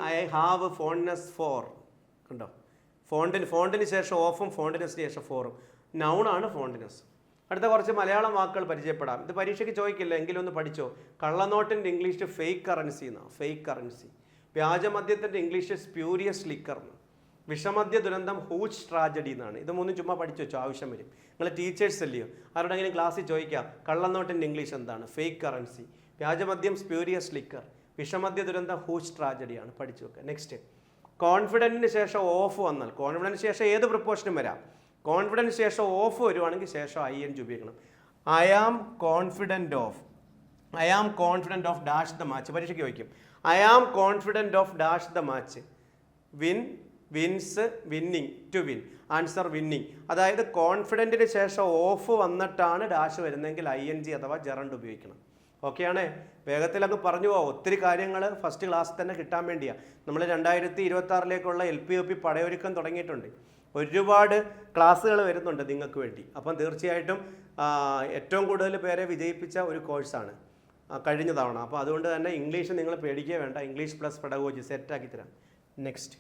I have fondness for. കണ്ടോ, ഫോണ്ടിന് ശേഷം ഓഫും ഫോണ്ടിനെസ്സിന് ശേഷം ഫോറും. നൗണാണ് ഫോണ്ടിനെസ്. അടുത്ത കുറച്ച് മലയാളം വാക്കുകൾ പരിചയപ്പെടാം. ഇത് പരീക്ഷയ്ക്ക് ചോദിക്കില്ല, എങ്കിലും ഒന്ന് പഠിച്ചോ. കള്ളനോട്ടിൻ്റെ ഇംഗ്ലീഷ് ഫേക്ക് കറൻസി എന്നാണ്. Fake currency. വ്യാജമദ്യത്തിൻ്റെ ഇംഗ്ലീഷ് സ്പ്യൂരിയസ് ലിക്കർ എന്ന്. വിഷമദ്യ ദുരന്തം ഹൂജ് ട്രാജഡി എന്നാണ്. ഇത് മൂന്നും ചുമ്മാ പഠിച്ചു വെച്ചോ, ആവശ്യം വരും. നിങ്ങൾ ടീച്ചേഴ്സ് അല്ലയോ, ആരുടെങ്കിലും ക്ലാസ്സിൽ ചോദിക്കാം കള്ളനോട്ടിൻ്റെ ഇംഗ്ലീഷ് എന്താണ്? Fake currency. വ്യാജമദ്യം സ്പ്യൂരിയസ് ലിക്കർ. വിഷമദ്യ ദുരന്തം ഹൂജ് ട്രാജഡിയാണ്. പഠിച്ചു വെക്കുക. നെക്സ്റ്റ്, കോൺഫിഡൻറ്റിന് ശേഷം ഓഫ് വന്നാൽ, കോൺഫിഡൻറ്റിന് ശേഷം ഏത് പ്രിപ്പോഷനും വരാം. കോൺഫിഡൻറ്റിന് ശേഷം ഓഫ് വരുവാണെങ്കിൽ ശേഷം ING ഉപയോഗിക്കണം. I am confident of dash the match. പരീക്ഷയ്ക്ക് ചോദിക്കും. I am confident of dash the match. Win, wins, winning, to win. Answer winning. അതായത് കോൺഫിഡൻറ്റിന് ശേഷം ഓഫ് വന്നിട്ടാണ് ഡാഷ് വരുന്നതെങ്കിൽ ING അഥവാ ജെറണ്ട് ഉപയോഗിക്കണം. ഓക്കെയാണ്. വേഗത്തിലങ്ങ് പറഞ്ഞു പോവാം. ഒത്തിരി കാര്യങ്ങൾ ഫസ്റ്റ് ക്ലാസ്സിൽ തന്നെ കിട്ടാൻ വേണ്ടിയാണ്. നമ്മൾ 2026 LP പടയൊരുക്കം തുടങ്ങിയിട്ടുണ്ട്. ഒരുപാട് ക്ലാസ്സുകൾ വരുന്നുണ്ട് നിങ്ങൾക്ക് വേണ്ടി. അപ്പം തീർച്ചയായിട്ടും ഏറ്റവും കൂടുതൽ പേരെ വിജയിപ്പിച്ച ഒരു കോഴ്സാണ് കഴിഞ്ഞ തവണ. അപ്പോൾ അതുകൊണ്ട് തന്നെ ഇംഗ്ലീഷ് നിങ്ങൾ പേടിക്കുക വേണ്ട. ഇംഗ്ലീഷ് പ്ലസ് പെഡഗോജി സെറ്റാക്കി തരാം. നെക്സ്റ്റ്,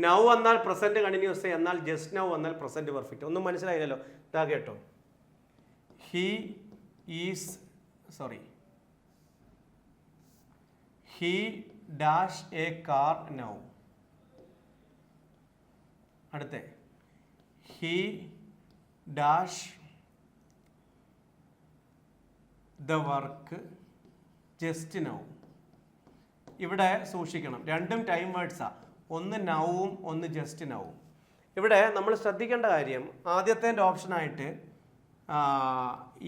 നൗ എന്നാൽ പ്രസൻറ്റ് കണ്ടിന്യൂസ്, എന്നാൽ ജസ്റ്റ് നൗ എന്നാൽ പ്രസൻറ്റ് പെർഫെക്റ്റ്. ഒന്നും മനസ്സിലായില്ലല്ലോ. ഇതാ കേട്ടോ. He dash a car now. അടുത്ത, he dash the work just now. ഇവിടെ സൂക്ഷിക്കണം, രണ്ടും ടൈം വേർഡ്സാണ്. ഒന്ന് നൗവും ഒന്ന് ജസ്റ്റ് നൗവും. ഇവിടെ നമ്മൾ ശ്രദ്ധിക്കേണ്ട കാര്യം, ആദ്യത്തെ ഓപ്ഷനായിട്ട്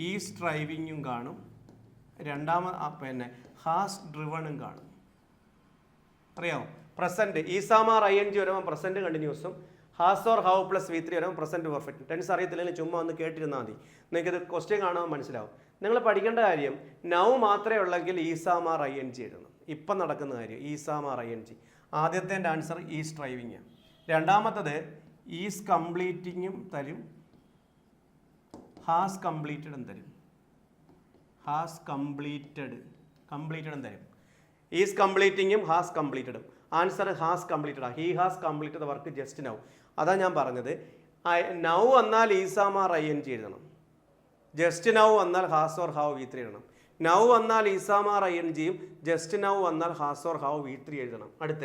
ഈസ് ഡ്രൈവിങ്ങും കാണും, പിന്നെ ഹാസ് ഡ്രിവണും കാണും. അറിയാമോ? പ്രസൻറ്റ് ഈസാമാർ ING വരുമ്പോൾ പ്രസൻറ്റ് കണ്ടിന്യൂസും, has or have plus V3 വരുമ്പോൾ പ്രസൻറ്റ് പെർഫെക്റ്റ്. ടെൻസ് അറിയത്തില്ലെങ്കിൽ ചുമ്മാ ഒന്ന് കേട്ടിരുന്നാൽ മതി. നിങ്ങൾക്കിത് ക്വസ്റ്റ്യൻ കാണാൻ മനസ്സിലാവും. നിങ്ങൾ പഠിക്കേണ്ട കാര്യം, നൗ മാത്രമേ ഉള്ളെങ്കിൽ ഈസാമാർ ING എഴുതണം. ഇപ്പം നടക്കുന്ന കാര്യം ഈസാമാർ ING. ആദ്യത്തെ ആൻസർ ഈസ് ഡ്രൈവിങ്. രണ്ടാമത്തത് ഈസ് കംപ്ലീറ്റിങ്ങും തരും, ഹാസ് കംപ്ലീറ്റഡും തരും. കംപ്ലീറ്റഡും തരും. ഈസ് കംപ്ലീറ്റിങ്ങും ഹാസ് കംപ്ലീറ്റഡും. Answer has completed. He has completed the work just now. അതാ ഞാൻ പറഞ്ഞത്. നൗ എന്നാൽ ഈസാമാർ ING എഴുതണം. ജസ്റ്റ് നൗ എന്നാൽ ഹാസ് ഓർ ഹാവ് V3 എഴുതണം. നൗ എന്നാൽ ഈസാമാർ INGയും ജസ്റ്റ് നൗ എന്നാൽ ഹാസ് ഓർ ഹാവ് V3 എഴുതണം. അടുത്ത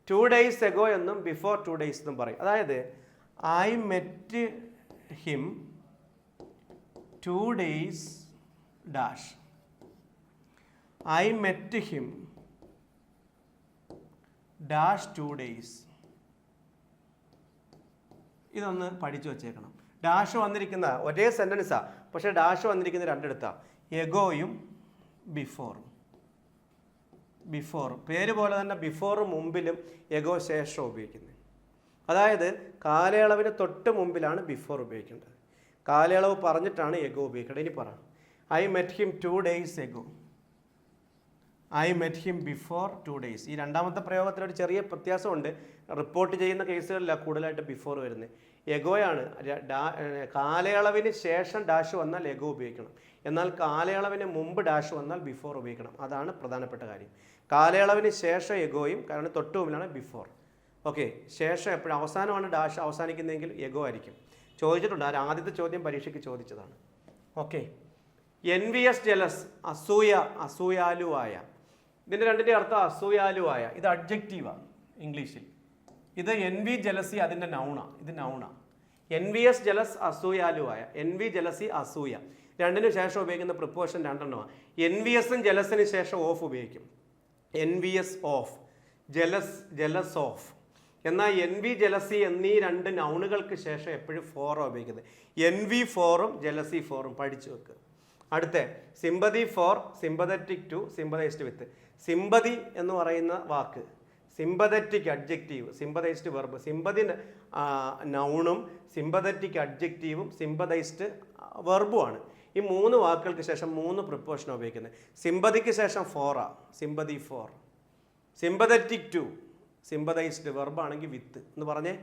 2 days ago എന്നും ബിഫോർ 2 days എന്നും പറയും. അതായത് I met him 2 days dash. I met him dash 2 days. ഇതൊന്ന് പഠിച്ചു വച്ചേക്കണം. ഡാഷ് വന്നിരിക്കുന്ന ഒരേ സെൻറ്റൻസാണ്, പക്ഷേ ഡാഷ് വന്നിരിക്കുന്ന രണ്ടിടത്താണ്. എഗോയും ബിഫോറും. പേര് പോലെ തന്നെ ബിഫോറും മുമ്പിലും എഗോ ശേഷം ഉപയോഗിക്കുന്നത്. അതായത് കാലയളവിന് തൊട്ട് മുമ്പിലാണ് ബിഫോർ ഉപയോഗിക്കേണ്ടത്. കാലയളവ് പറഞ്ഞിട്ടാണ് എഗോ ഉപയോഗിക്കേണ്ടത്. ഇനി പറ. I met him 2 days ago. I met him before 2 days. ഈ രണ്ടാമത്തെ പ്രയോഗത്തിലൊരു ചെറിയ വ്യത്യാസമുണ്ട്. റിപ്പോർട്ട് ചെയ്യുന്ന കേസുകളിലാണ് കൂടുതലായിട്ട് ബിഫോർ വരുന്നത്. എഗോയാണ്. കാലയളവിന് ശേഷം ഡാഷ് വന്നാൽ എഗോ ഉപയോഗിക്കണം. എന്നാൽ കാലയളവിന് മുമ്പ് ഡാഷ് വന്നാൽ ബിഫോർ ഉപയോഗിക്കണം. അതാണ് പ്രധാനപ്പെട്ട കാര്യം. കാലയളവിന് ശേഷം എഗോയും, കാരണം തൊട്ട് മുമ്പിലാണ് ബിഫോർ. ഓക്കെ, ശേഷം എപ്പോഴും അവസാനമാണ് ഡാഷ് അവസാനിക്കുന്നതെങ്കിൽ എഗോ ആയിരിക്കും. ചോദിച്ചിട്ടുണ്ട്. ആദ്യത്തെ ചോദ്യം പരീക്ഷയ്ക്ക് ചോദിച്ചതാണ്. ഓക്കെ, envious ജലസ്, അസൂയാലുവായ. ഇതിൻ്റെ രണ്ടിൻ്റെ അർത്ഥം അസൂയാലുവായ. ഇത് അഡ്ജക്റ്റീവാണ് ഇംഗ്ലീഷിൽ. ഇത് envy ജലസി അതിൻ്റെ നൗണാണ്. ഇത് നൗണാണ്. envious ജലസ്, അസൂയാലുവായ. envy ജലസി അസൂയ രണ്ടിന് ശേഷം ഉപയോഗിക്കുന്ന പ്രിപ്പോഷൻ രണ്ടെണ്ണമാണ്. enviousഉം ജലസിന് ശേഷം ഓഫ് ഉപയോഗിക്കും. envious of, jealous of. എന്നാൽ envy ജലസി എന്നീ രണ്ട് നൗണുകൾക്ക് ശേഷം എപ്പോഴും ഫോറാണ് ഉപയോഗിക്കുന്നത്. envy ഫോറും ജലസി ഫോറും പഠിച്ചു വെക്കുക. അടുത്ത sympathy for, sympathetic to, sympathised with. Sympathy എന്ന് പറയുന്ന വാക്ക്, sympathetic adjective, sympathised verb. Sympathy നൗണും സിമ്പതറ്റിക് അഡ്ജക്റ്റീവും സിമ്പതൈസ്ഡ് വെർബുമാണ്. ഈ 3 വാക്കുകൾക്ക് ശേഷം 3 പ്രിപ്പോഷനാണ് ഉപയോഗിക്കുന്നത്. സിമ്പതിക്ക് ശേഷം ഫോറാ, sympathy for. Sympathetic to, sympathised വെർബാണെങ്കിൽ വിത്ത് എന്ന് പറഞ്ഞേ.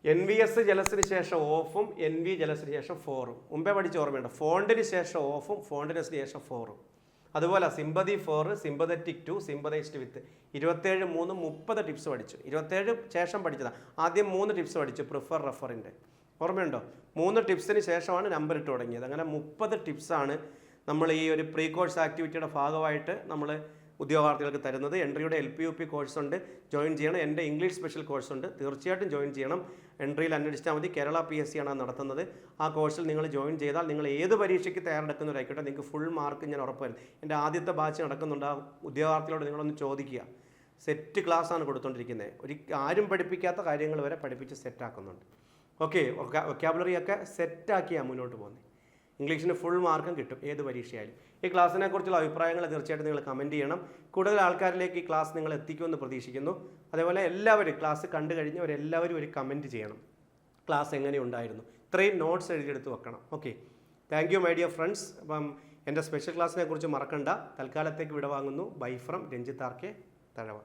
NVS ജലസിന് ശേഷം ഓഫും NV ജലസിന് ശേഷം ഫോറും. മുമ്പേ പഠിച്ച ഓർമ്മയുണ്ട്. ഫോണ്ടിന് ശേഷം ഓഫും ഫോണ്ടിനസിന് ശേഷം ഫോറും. അതുപോലെ sympathy for, sympathetic to, sympathised with. 27, 3, 30 tips പഠിച്ചു. 27 ശേഷം പഠിച്ചതാണ്. ആദ്യം 3 ടിപ്സ് പഠിച്ചു പ്രിഫർ റെഫറിൻ്റെ. ഓർമ്മയുണ്ടോ? 3 ടിപ്സിന് ശേഷമാണ് നമ്പർ ഇട്ട് തുടങ്ങിയത്. അങ്ങനെ 30 ടിപ്സാണ് നമ്മൾ ഈ ഒരു പ്രീ കോഴ്സ് ആക്ടിവിറ്റിയുടെ ഭാഗമായിട്ട് നമ്മൾ ഉദ്യോഗാർത്ഥികൾക്ക് തരുന്നത്. എൻട്രിയുടെ LPUP കോഴ്സ് ഉണ്ട്, ജോയിൻ ചെയ്യണം. എൻ്റെ ഇംഗ്ലീഷ് സ്പെഷ്യൽ കോഴ്സ് ഉണ്ട്, തീർച്ചയായിട്ടും ജോയിൻ ചെയ്യണം. എൻട്രിയിൽ അന്വേഷിച്ചാൽ മതി. കേരള PSC ആണ് നടത്തുന്നത്. ആ കോഴ്സിൽ നിങ്ങൾ ജോയിൻ ചെയ്താൽ നിങ്ങൾ ഏത് പരീക്ഷയ്ക്ക് തയ്യാറെടുക്കുന്നവരായിക്കോട്ടെ നിങ്ങൾക്ക് ഫുൾ മാർക്ക് ഞാൻ ഉറപ്പുവരും. എൻ്റെ ആദ്യത്തെ ബാച്ച് നടക്കുന്നുണ്ട്. ആ ഉദ്യോഗാർത്ഥികളോട് നിങ്ങളൊന്ന് ചോദിക്കുക. സെറ്റ് ക്ലാസ്സാണ് കൊടുത്തുകൊണ്ടിരിക്കുന്നത്. ആരും പഠിപ്പിക്കാത്ത കാര്യങ്ങൾ വരെ പഠിപ്പിച്ച് സെറ്റാക്കുന്നുണ്ട്. ഓക്കെ, വൊക്കാബുലറിയൊക്കെ സെറ്റാക്കിയാണ് മുന്നോട്ട് പോകുന്നത്. ഇംഗ്ലീഷിന് ഫുൾ മാർക്കും കിട്ടും ഏത് പരീക്ഷയായാലും. ഈ ക്ലാസ്സിനെ കുറിച്ചുള്ള അഭിപ്രായങ്ങൾ തീർച്ചയായിട്ടും നിങ്ങൾ കമൻറ്റ് ചെയ്യണം. കൂടുതൽ ആൾക്കാരിലേക്ക് ഈ ക്ലാസ് നിങ്ങൾ എത്തിക്കുമെന്ന് പ്രതീക്ഷിക്കുന്നു. അതേപോലെ എല്ലാവരും ക്ലാസ് കണ്ടു കഴിഞ്ഞവരെല്ലാവരും ഒരു കമൻറ്റ് ചെയ്യണം. ക്ലാസ് എങ്ങനെയുണ്ടായിരുന്നു? ഇത്രയും നോട്ട്സ് എഴുതിയെടുത്ത് വെക്കണം. Okay, thank you my dear friends. അപ്പം എൻ്റെ സ്പെഷ്യൽ ക്ലാസ്സിനെ കുറിച്ച് മറക്കണ്ട. തൽക്കാലത്തേക്ക് വിടവാങ്ങുന്നു. Bye from Ranjith RK, Thazhava.